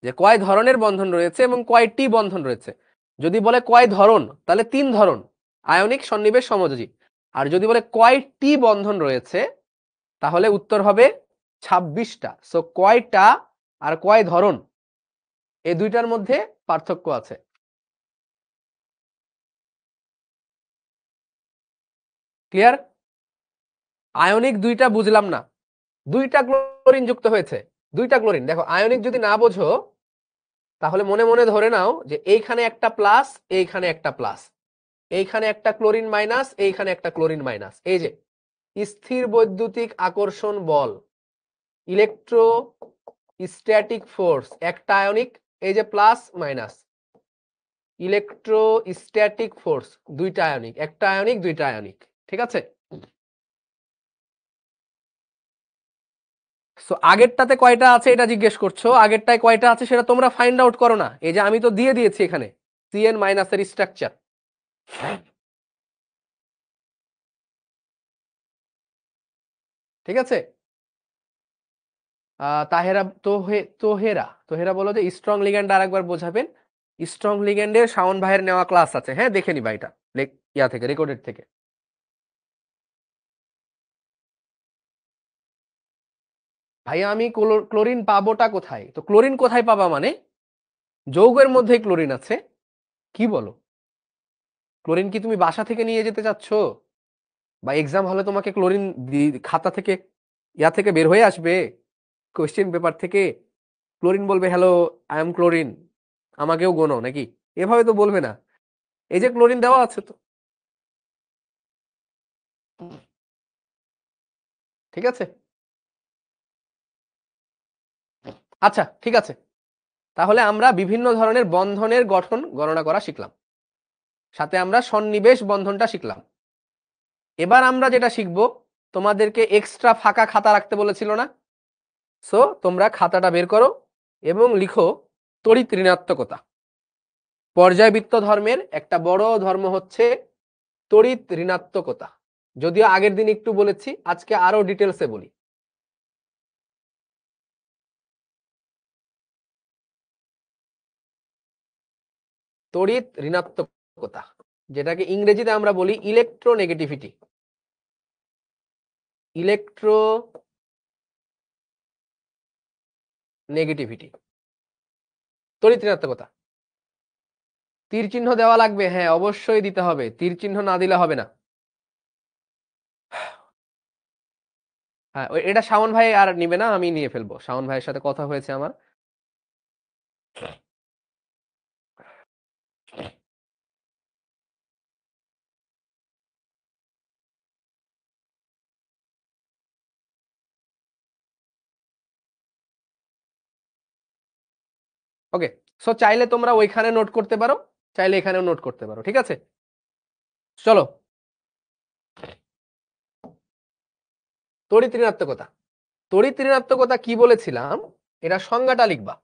যে কয় ধরনের বন্ধন রয়েছে এবং কয়টি বন্ধন রয়েছে। যদি বলে কয় ধরন, তাহলে 3 ধরন, আয়নিক, সন্নিবেশ, সমযোজী। আর যদি বলে কয়টি বন্ধন রয়েছে, তাহলে উত্তর হবে 26টা। সো কয়টা আর কয় ধরন, এই দুইটার মধ্যে পার্থক্য আছে। ক্লিয়ার? আয়নিক দুইটা বুঝলাম না, দুইটা ক্লোরিন যুক্ত হয়েছে, দুইটা ক্লোরিন। দেখো, আয়নিক যদি না বোঝো, তাহলে মনে মনে ধরে নাও যে এইখানে একটা প্লাস, এইখানে একটা প্লাস, এইখানে একটা ক্লোরিন মাইনাস, এইখানে একটা ক্লোরিন মাইনাস। এই যে স্থির বৈদ্যুতিক আকর্ষণ বল, ইলেকট্রোস্ট্যাটিক ফোর্স, একটা আয়নিক, এই যে প্লাস মাইনাস, ইলেকট্রোস্ট্যাটিক ফোর্স, দুইটা আয়নিক, একটা আয়নিক, দুইটা আয়নিক। ঠিক আছে? সো আগেরটাতে কয়টা আছে এটা জিজ্ঞেস করছো, আগেরটায় কয়টা আছে সেটা তোমরা ফাইন্ড আউট করো না। এই যে আমি তো দিয়ে দিয়েছি এখানে CN মাইনাসের স্ট্রাকচার। ঠিক আছে? তাহেরা, তোহেরা তোহেরা বলো যে স্ট্রং লিগ্যান্ড আরেকবার বোঝাবেন। স্ট্রং লিগ্যান্ডের শাওন ভাইয়ের নেওয়া ক্লাস আছে, হ্যাঁ দেখে নিবা এটা ইয়া থেকে, রেকর্ডেড থেকে। ভাইয়া আমি ক্লোরিন পাবোটা কোথায়? তো ক্লোরিন কোথায় পাবা মানে, যৌগের মধ্যেই ক্লোরিন আছে। কি বলো? ক্লোরিন কি তুমি বাসা থেকে নিয়ে যেতে চাচ্ছ, বা এক্সাম হলে তোমাকে ক্লোরিন খাতা থেকে, ইয়া থেকে বের হয়ে আসবে, কোশ্চেন পেপার থেকে ক্লোরিন বলবে হ্যালো আই এম ক্লোরিন, আমাকেও গোনো নাকি? এভাবে তো বলবে না। এই যে ক্লোরিন দেওয়া আছে তো। ঠিক আছে, আচ্ছা ঠিক আছে। তাহলে আমরা বিভিন্ন ধরনের বন্ধনের গঠন গণনা করা শিখলাম, সাথে আমরা সন্নিবেশ বন্ধনটা শিখলাম। এবার আমরা যেটা শিখবো, তোমাদেরকে এক্সট্রা ফাঁকা খাতা রাখতে বলেছিল না? সো তোমরা খাতাটা বের করো এবং লিখো তড়িৎ ঋণাত্মকতা। পর্যায়বৃত্ত ধর্মের একটা বড় ধর্ম হচ্ছে তড়িৎ ঋণাত্মকতা। যদিও আগের দিন একটু বলেছি, আজকে আরো ডিটেলসে বলি। তড়িৎ ঋণাত্মকতা, যেটাকে ইংরেজিতে আমরা বলি ইলেকট্রোনেগেটিভিটি। ইলেকট্রোনেগেটিভিটি, তড়িৎ ঋণাত্মকতা। তীর চিহ্ন দেওয়া লাগবে, হ্যাঁ অবশ্যই দিতে হবে, তীর চিহ্ন না দিলে হবে না। হ্যাঁ, এটা শাওন ভাই আর নিবে না, আমি নিয়ে ফেলবো, শাওন ভাইয়ের সাথে কথা হয়েছে আমার। ওকে, সো চাইলে তোমরা ওইখানে নোট করতে পারো, চাইলে এখানেও নোট করতে পারো। ঠিক আছে, চলো। তড়িৎ ঋণাত্মকতা, তড়িৎ ঋণাত্মকতা কি বলেছিলাম, এটা সংজ্ঞাটা লিখবা,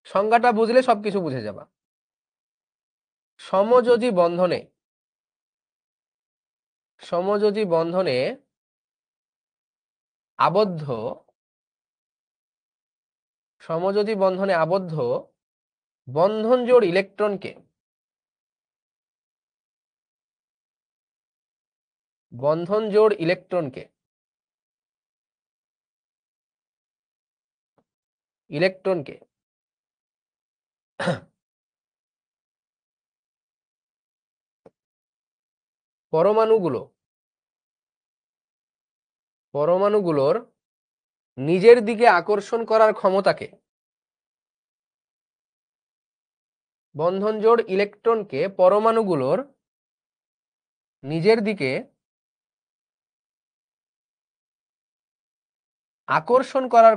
সংজ্ঞাটা বুঝলে সবকিছু বুঝে যাবা। সমযোজী বন্ধনে, সমযোজী বন্ধনে আবদ্ধ, সমযোজী বন্ধনে আবদ্ধ বন্ধন জোড় ইলেকট্রনকে, বন্ধন জোড় ইলেকট্রনকে, ইলেকট্রনকে পরমাণুগুলো, পরমাণুগুলোর নিজের দিকে আকর্ষণ করার ক্ষমতাকে, বন্ধন জোড় ইলেকট্রনকে পরমাণুগুলোর নিজের দিকে আকর্ষণ করার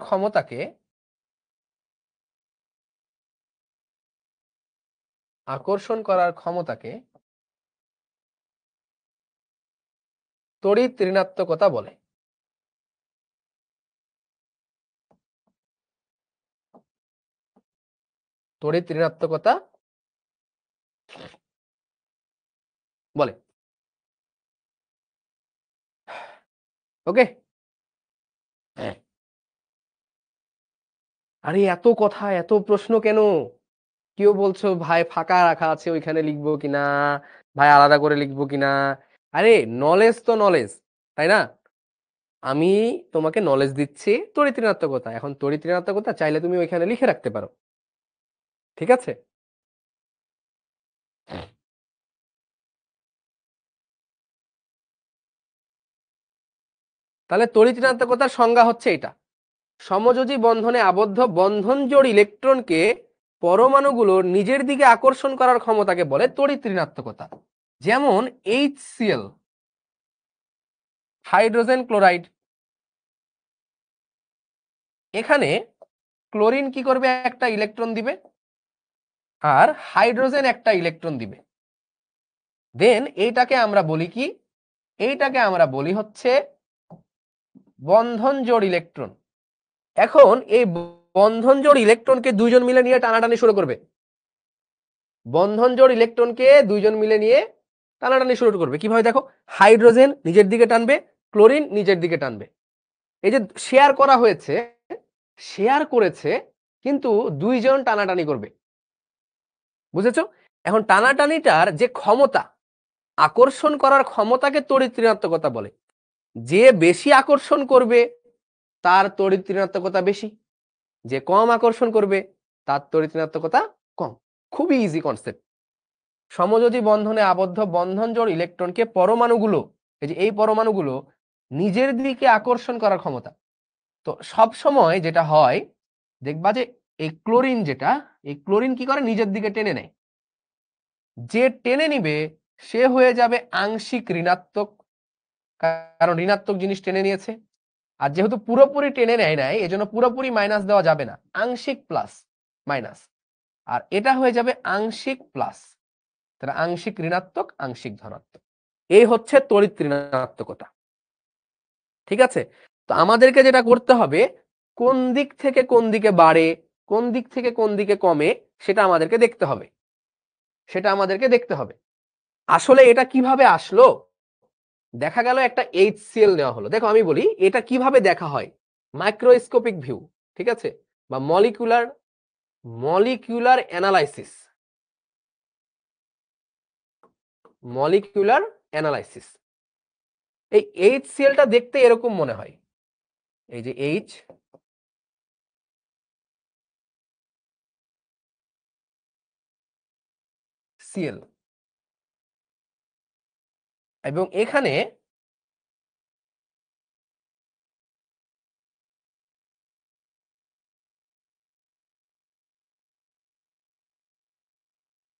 ক্ষমতাকে তড়িৎ ঋণাত্মকতা বলে। তড়িৎ ঋণাত্মকতা বলে। ওকে, আরে এত কথা এত প্রশ্ন কেন? কেউ বলছো ভাই ফাঁকা রাখা আছে ওইখানে লিখবো কিনা, ভাই আলাদা করে লিখবো কিনা। আরে নলেজ তো নলেজ, তাই না? আমি তোমাকে নলেজ দিচ্ছি তড়িৎ ঋণাত্মকতা। এখন তড়িৎ ঋণাত্মকতা চাইলে তুমি ওইখানে লিখে রাখতে পারো, ঠিক আছে? তাহলে তড়িৎ ঋণাত্মকতার সংজ্ঞা হচ্ছে এটা: সমযোজী বন্ধনে আবদ্ধ বন্ধন জোড় ইলেকট্রনকে পরমাণুগুলোর নিজের দিকে আকর্ষণ করার ক্ষমতাকে বলে তড়িৎ ঋণাত্মকতা। যেমন HCl, হাইড্রোজেন ক্লোরাইড। এখানে ক্লোরিন কি করবে? একটা ইলেকট্রন দিবে, আর হাইড্রোজেন একটা ইলেকট্রন দিবে। দেন এইটাকে আমরা বলি কি? এইটাকে আমরা বলি হচ্ছে বন্ধন জোড় ইলেকট্রন। এখন এই বন্ধন জোড় ইলেকট্রনকে দুইজন মিলে নিয়ে টানাটানি শুরু করবে। বন্ধন জোড় ইলেকট্রনকে দুইজন মিলে নিয়ে টানাটানি শুরু করবে। কিভাবে দেখো, হাইড্রোজেন নিজের দিকে টানবে, ক্লোরিন নিজের দিকে টানবে। এই যে শেয়ার করা হয়েছে, শেয়ার করেছে, কিন্তু দুইজন টানাটানি করবে। বুঝেছো? এখন টানাটানিটার যে ক্ষমতা, আকর্ষণ করার ক্ষমতাকে তড়িৎ ঋণাত্মকতা বলে। যে বেশি আকর্ষণ করবে তার তড়িৎ ঋণাত্মকতা বেশি, যে কম আকর্ষণ করবে তার তড়িৎ ঋণাত্মকতা কম। খুবই ইজি কনসেপ্ট। সমযোজী বন্ধনে আবদ্ধ বন্ধন জোড় ইলেকট্রনকে পরমাণুগুলো, এই যে এই পরমাণুগুলো নিজের দিকে আকর্ষণ করার ক্ষমতা। তো সব সময় যেটা হয় দেখবা যে এই ক্লোরিন, যেটা এই ক্লোরিন কি করে? নিজের দিকে টেনে নেয়। যে টেনে নিবে সে হয়ে যাবে আংশিক ঋণাত্মক, কারণ ঋণাত্মক জিনিস টেনে নিয়েছে। আর যেহেতু পুরোপুরি টেনে নেয় নাই, এজন্য পুরোপুরি মাইনাস দেওয়া যাবে না, আংশিক প্লাস মাইনাস, আর এটা হয়ে যাবে আংশিক প্লাস। তাহলে আংশিক ঋণাত্মক, আংশিক ধনাত্মক। এই হচ্ছে তড়িৎ ঋণাত্মকতা, ঠিক আছে? তো আমাদেরকে যেটা করতে হবে, কোন দিক থেকে কোন দিকে বাড়ে, কোন দিক থেকে কোন দিকে কমে, সেটা আমাদেরকে দেখতে হবে। আসলে এটা কিভাবে আসলো? দেখা গেল একটা HCl নেওয়া হলো। দেখো আমি বলি এটা কিভাবে দেখা হয়, মাইক্রোস্কোপিক ভিউ, ঠিক আছে, বা মলিকিউলার অ্যানালাইসিস। এই HClটা দেখতে এরকম মনে হয়, এই যে HCl, এবং এখানে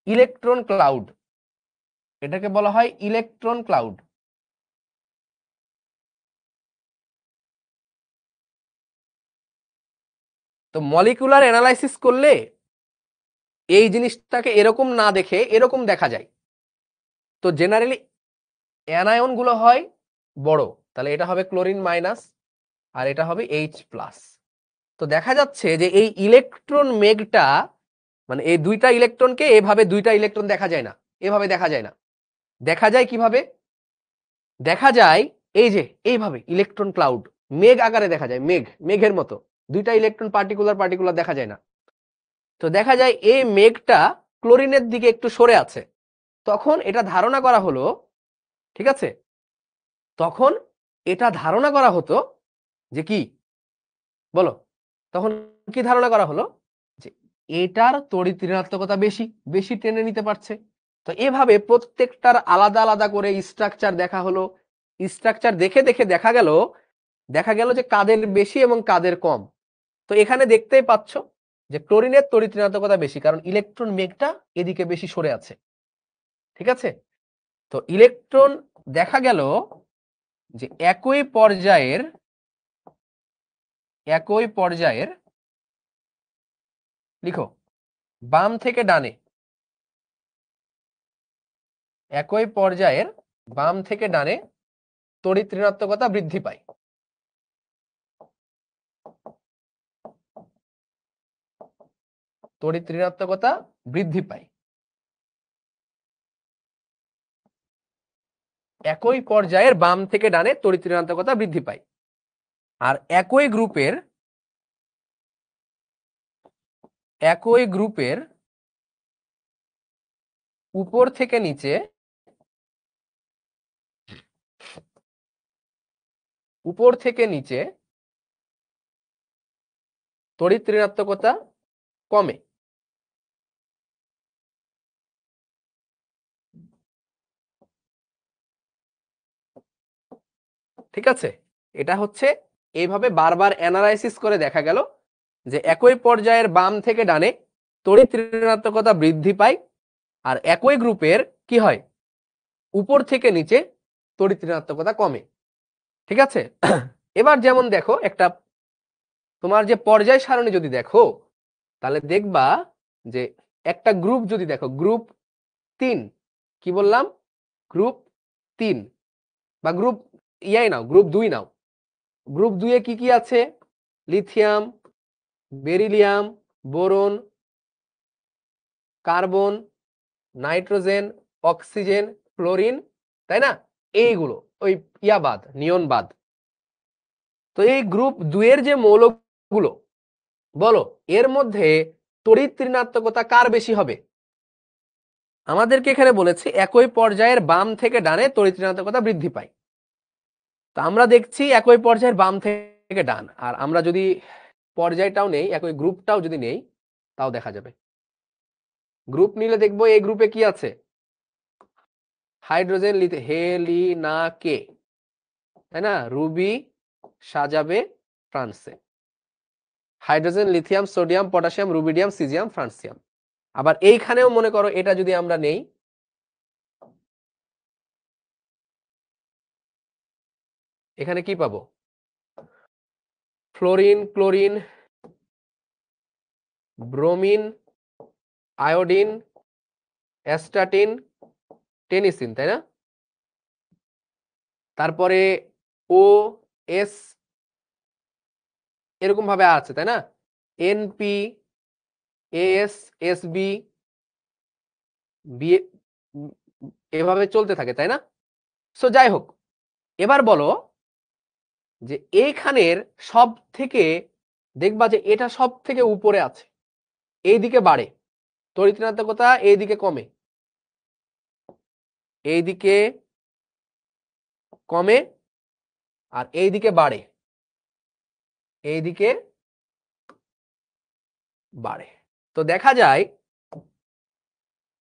ইলেকট্রন ক্লাউড, এটাকে বলা হয় ইলেকট্রন ক্লাউড। তো মলিকুলার অ্যানালাইসিস করলে এই জিনিসটাকে এরকম না দেখে এরকম দেখা যায়। তো জেনারেলি অ্যানায়ন গুলো হয় বড়, তাহলে এটা হবে ক্লোরিন মাইনাস আর এটা হবে H প্লাস। তো দেখা যাচ্ছে যে এই ইলেকট্রন মেঘটা, মানে এই দুইটা ইলেকট্রনকে এভাবে দুইটা ইলেকট্রন দেখা যায় না, এভাবে দেখা যায় না। দেখা যায় কিভাবে? দেখা যায় এই যে এইভাবে ইলেকট্রন ক্লাউড, মেঘ আকারে দেখা যায়, মেঘের মতো। দুইটা ইলেকট্রন পার্টিকুলার দেখা যায় না। তো দেখা যায় এই মেঘটা ক্লোরিনের দিকে একটু সরে আছে। তখন এটা ধারণা করা হলো, ঠিক আছে, তখন এটা ধারণা করা হতো যে কি, বলো, তখন কি ধারণা করা হলো? যে এটার তড়িৎ ঋণাত্মকতা বেশি, বেশি টেনে নিতে পারছে। তো এভাবে প্রত্যেকটার আলাদা আলাদা করে স্ট্রাকচার দেখা হলো। স্ট্রাকচার দেখে দেখে দেখা গেল দেখা গেল যে কাদের বেশি এবং কাদের কম। তো এখানে দেখতেই পাচ্ছ যে ক্লোরিনের তড়িৎ ঋণাত্মকতা বেশি, কারণ ইলেকট্রন মেঘটা এদিকে বেশি সরে আছে। ঠিক আছে, তো ইলেকট্রন দেখা গেল যে একই পর্যায়ের লিখো বাম থেকে ডানে, একই পর্যায়ের বাম থেকে ডানে তড়িৎ ঋণাত্মকতা বৃদ্ধি পায়। তড়িৎ ঋণাত্মকতা বৃদ্ধি পায় একই পর্যায়ের বাম থেকে ডানে তড়িৎ ঋণাত্মকতা বৃদ্ধি পায়। আর একই গ্রুপের উপর থেকে নিচে তড়িৎ ঋণাত্মকতা কমে। ঠিক আছে, এটা হচ্ছে এইভাবে বারবার অ্যানালাইসিস করে দেখা গেল যে একই পর্যায়ের বাম থেকে ডানে তড়িৎ ঋণাত্মকতা বৃদ্ধি পায়, আর একই গ্রুপের কি হয়, উপর থেকে নিচে তড়িৎ ঋণাত্মকতা কমে। ঠিক আছে, এবার যেমন দেখো একটা তোমার যে পর্যায় সারণী যদি দেখো, তাহলে দেখবা যে একটা গ্রুপ যদি দেখো, গ্রুপ 3, কি বললাম, গ্রুপ 3 বা গ্রুপ নাও, গ্রুপ 2 নাও। গ্রুপ 2 এ কি কি আছে? Lithium, beryllium, boron, carbon, nitrogen, oxygen, chlorine, তাই না? এইগুলো ওই নিয়ন বাদ। তো এই গ্রুপ 2 এর যে মৌলগুলো, বলো এর মধ্যে তড়িৎ ঋণাত্মকতা কার বেশি হবে? আমাদেরকে এখানে বলেছে একই পর্যায়ের বাম থেকে ডানে তড়িৎ ঋণাত্মকতা বৃদ্ধি পায়। তো আমরা দেখছি একই পর্যায়ের বাম থেকে ডান, আর আমরা যদি পর্যায়টাও নেই, একই গ্রুপটাও যদি নেই, তাও দেখা যাবে। গ্রুপ নিলে দেখবো এই গ্রুপে কি আছে, হাইড্রোজেন হেলিনাকে, তাই না? রুবি সাজাবে ফ্রান্সে। Hydrogen, lithium, sodium, potassium, rubidium, caesium, francium. আবার এইখানেও মনে করো এটা যদি আমরা নেই, এখানে কি পাবো? Fluorine, chlorine, bromine, iodine, astatine, tennessine, তাই না? তারপরে ও এস এরকম ভাবে আছে, তাই না? এনপি, এস, এসবি, বি, এভাবে চলতে থাকে, তাই না? সো যাই হোক, এবার বলো যে এইখানের সব থেকে দেখবা যে এটা সব থেকে উপরে আছে, এইদিকে বাড়ে তড়িৎ ঋণাত্মকতা, এইদিকে কমে, এইদিকে কমে, আর এইদিকে বাড়ে, এইদিকে বাড়ে। তো দেখা যায়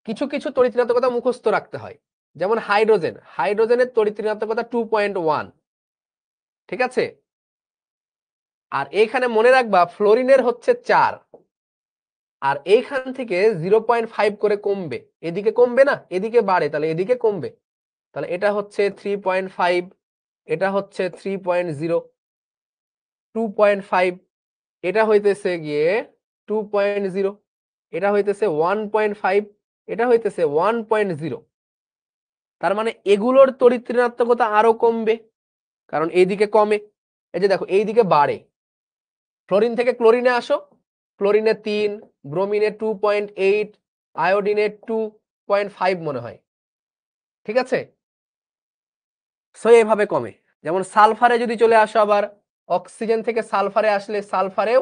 কিছু কিছু তড়িৎ ঋণাত্মকতা মুখস্থ রাখতে হয়, যেমন হাইড্রোজেনের তড়িৎ ঋণাত্মকতা 2.1, ঠিক আছে? আর এইখানে মনে রাখবা ফ্লোরিনের হচ্ছে 4, আর এইখান থেকে 0.5 করে কমবে, এদিকে কমবে না, এদিকে বাড়ে, তাহলে এদিকে কমবে, তাহলে এটা হচ্ছে 3.5, এটা হচ্ছে 3.0, 2.5, এটা হইতেছে গিয়ে 2.0, এটা হইতেছে 1.5, এটা হইতেছে 1.0। তার মানে এগুলোর তড়িৎ ঋণাত্মকতা আরো কমবে, কারণ এইদিকে কমে। এই যে দেখো এইদিকে বাড়ে, ফ্লোরিন থেকে ক্লোরিনে আসো, ক্লোরিনে 3, ব্রোমিনে 2.8, আয়োডিনে 2.5 মনে হয়, ঠিক আছে? সো এইভাবে কমে। যেমন সালফারে যদি চলে আসো, আবার অক্সিজেন থেকে সালফারে আসলে সালফারেও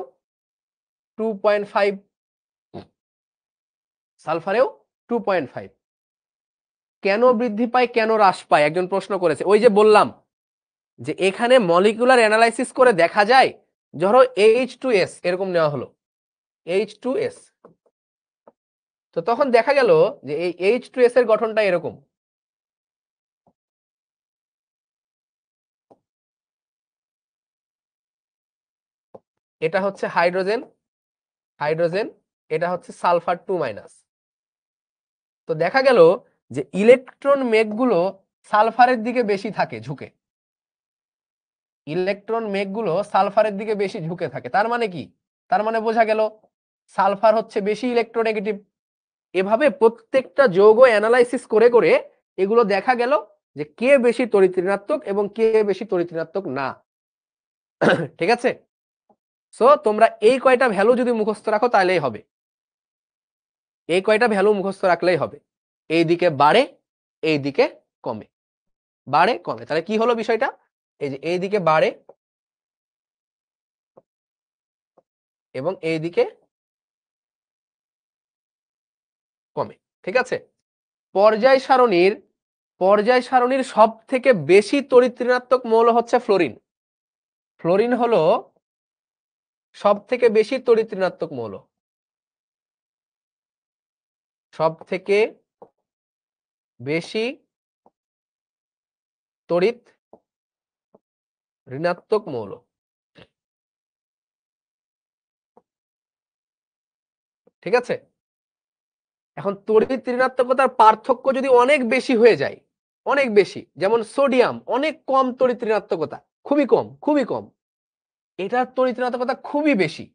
2.5, সালফারেও 2.5। কেন বৃদ্ধি পায়, কেন হ্রাস পায়, একজন প্রশ্ন করেছে। ওই যে বললাম যে এখানে মলিকুলার অ্যানালাইসিস করে দেখা যায়, ধরো H2S এরকম নেওয়া হলো, H2S, তো তখন দেখা গেল যে এই H2S এর গঠনটা এরকম, এটা হচ্ছে হাইড্রোজেন, হাইড্রোজেন, এটা হচ্ছে সালফার 2-। তো দেখা গেল যে ইলেকট্রন মেঘগুলো সালফারের দিকে বেশি থাকে ঝুঁকে, ইলেকট্রন মেঘগুলো সালফারের দিকে বেশি ঝুঁকে থাকে। তার মানে কি? তার মানে বোঝা গেল সালফার হচ্ছে বেশি ইলেকট্রোনেগেটিভ। এভাবে প্রত্যেকটা যৌগ অ্যানালাইসিস করে করে এগুলো দেখা গেল যে কে বেশি তড়িৎ ঋণাত্মক এবং কে বেশি তড়িৎ ঋণাত্মক না। ঠিক আছে? সো তোমরা এই কয়টা ভ্যালু যদি মুখস্থ রাখো তাহলেই হবে, এই কয়টা ভ্যালু মুখস্থ রাখলেই হবে। এই দিকে বাড়ে, এই দিকে কমে, বাড়ে কমে। তাহলে কি হলো বিষয়টা? এই যে এই দিকে বাড়ে এবং এই দিকে কমে। ঠিক আছে? পর্যায় সারণীর সব থেকে বেশি তড়িৎ ঋণাত্মক মৌল হচ্ছে ফ্লোরিন। ফ্লোরিন হলো সব থেকে বেশি তড়িৎ ঋণাত্মক মৌল, সব থেকে বেশি তড়িৎ ঋণাত্মক মৌল। ঠিক আছে? এখন তড়িৎ ঋণাত্মকতার পার্থক্য যদি অনেক বেশি হয়ে যায়, অনেক বেশি, যেমন সোডিয়াম অনেক কম তড়িৎ ঋণাত্মকতা, খুবই কম, খুবই কম, এটার তড়িৎ ঋণাত্মকতা খুবই বেশি।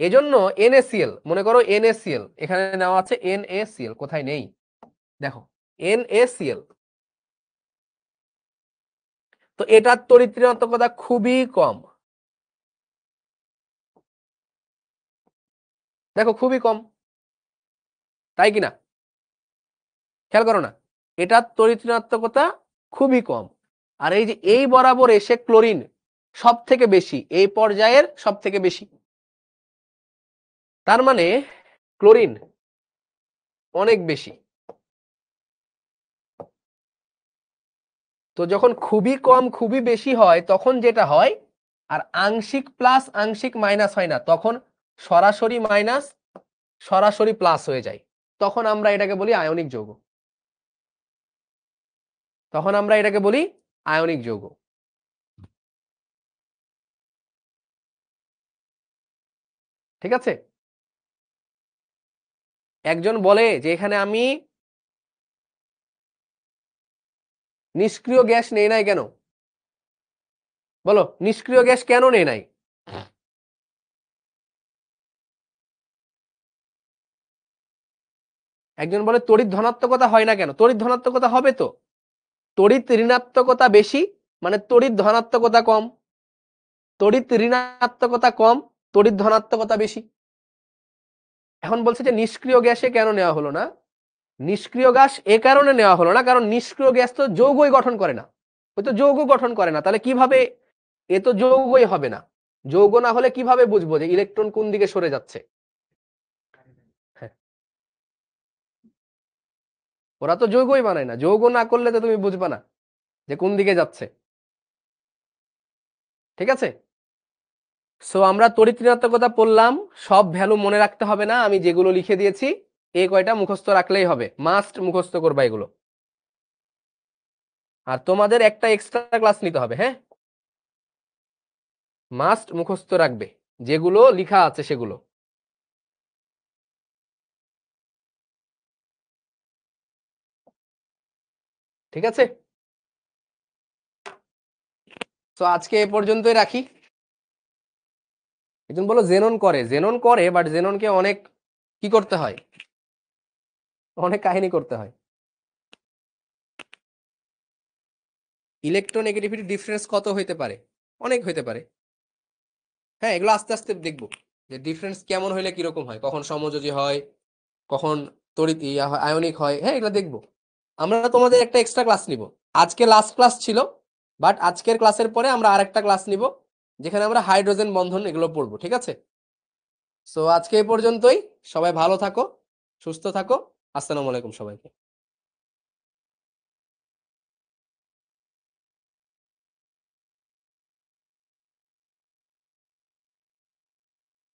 এজন্য NaCl, মনে করো NaCl এখানে নেওয়া আছে, NaCl কোথায় নেই দেখো, NaCl, তো এটার তড়িৎ ঋণাত্মকতা খুবই কম, দেখো খুবই কম, তাই কিনা? খেয়াল করো না, এটার তড়িৎ ঋণাত্মকতা খুবই কম। আর এই যে এই বরাবর এসে ক্লোরিন সব থেকে বেশি, এই পর্যায়ের সব থেকে বেশি। তার মানে ক্লোরিন অনেক বেশি। তো যখন খুবই কম খুবই বেশি হয় তখন যেটা হয়, আর আংশিক প্লাস আংশিক মাইনাস হয় না, তখন সরাসরি মাইনাস সরাসরি প্লাস হয়ে যায়, তখন আমরা এটাকে বলি আয়নিক যৌগ, তখন আমরা এটাকে বলি আয়নিক যৌগ। ঠিক আছে? একজন বলে যে এখানে আমি নিষ্ক্রিয় গ্যাস নেই নাই কেন? বলো নিষ্ক্রিয় গ্যাস কেন নেই নাই? একজন বলে তড়িৎ ধনাত্মকতা হয় না কেন? তড়িৎ ধনাত্মকতা হবে তো, তড়িৎ ঋণাত্মকতা বেশি মানে তড়িৎ ধনাত্মকতা কম, তড়িৎ ঋণাত্মকতা কম, তড়িৎ ধনাত্মকতা বেশি। এখন বলছে যে নিষ্ক্রিয় গ্যাসে কেন নেওয়া হলো না? নিষ্ক্রিয় গ্যাস এ কারণে নেওয়া হলো না কারণ নিষ্ক্রিয় গ্যাস তো যৌগই গঠন করে না, ওই তো যৌগ গঠন করে না, তাহলে কিভাবে, এ তো যৌগই হবে না, যৌগ না হলে কিভাবে বুঝবো যে ইলেকট্রন কোন দিকে সরে যাচ্ছে? হ্যাঁ, ওরা তো যৌগই বানায় না, যৌগ না করলে তো তুমি বুঝবা না যে কোন দিকে যাচ্ছে। ঠিক আছে? সো আমরা তড়িৎ ঋণাত্মকতা পড়লাম, সব ভ্যালু মনে রাখতে হবে না, আমি যেগুলো লিখে দিয়েছি এই কয়টা মুখস্থ রাখলেই হবে, মাস্ট মুখস্থ করবা এগুলো। আর তোমাদের একটা এক্সট্রা ক্লাস নিতে হবে, হ্যাঁ, মাস্ট মুখস্থ রাখবে যেগুলো লেখা আছে সেগুলো। ঠিক আছে? তো আজকে এ পর্যন্তই রাখি। একজন বলো জেনন করে, জেনন করে, বাট জেননকে অনেক কি করতে হয়, অনেক কাহিনী করতে হয়। ইলেকট্রোনেগেটিভিটি ডিফারেন্স কত হইতে পারে? অনেক হইতে পারে। হ্যাঁ, এগুলো আস্তে আস্তে দেখবো যে ডিফারেন্স কেমন হইলে কিরকম হয়, কখন সমযোজী হয়, কখন তড়িৎ আয়নিক হয়, হ্যাঁ এগুলো দেখবো। আমরা তোমাদের একটা এক্সট্রা ক্লাস নিব, আজকে লাস্ট ক্লাস ছিল, বাট আজকের ক্লাসের পরে আমরা আরেকটা ক্লাস নিব যেখানে আমরা হাইড্রোজেন বন্ধন এগুলো পড়বো। ঠিক আছে? সো আজকে এই পর্যন্তই, সবাই ভালো থাকো, সুস্থ থাকো, আসসালামু আলাইকুম সবাইকে।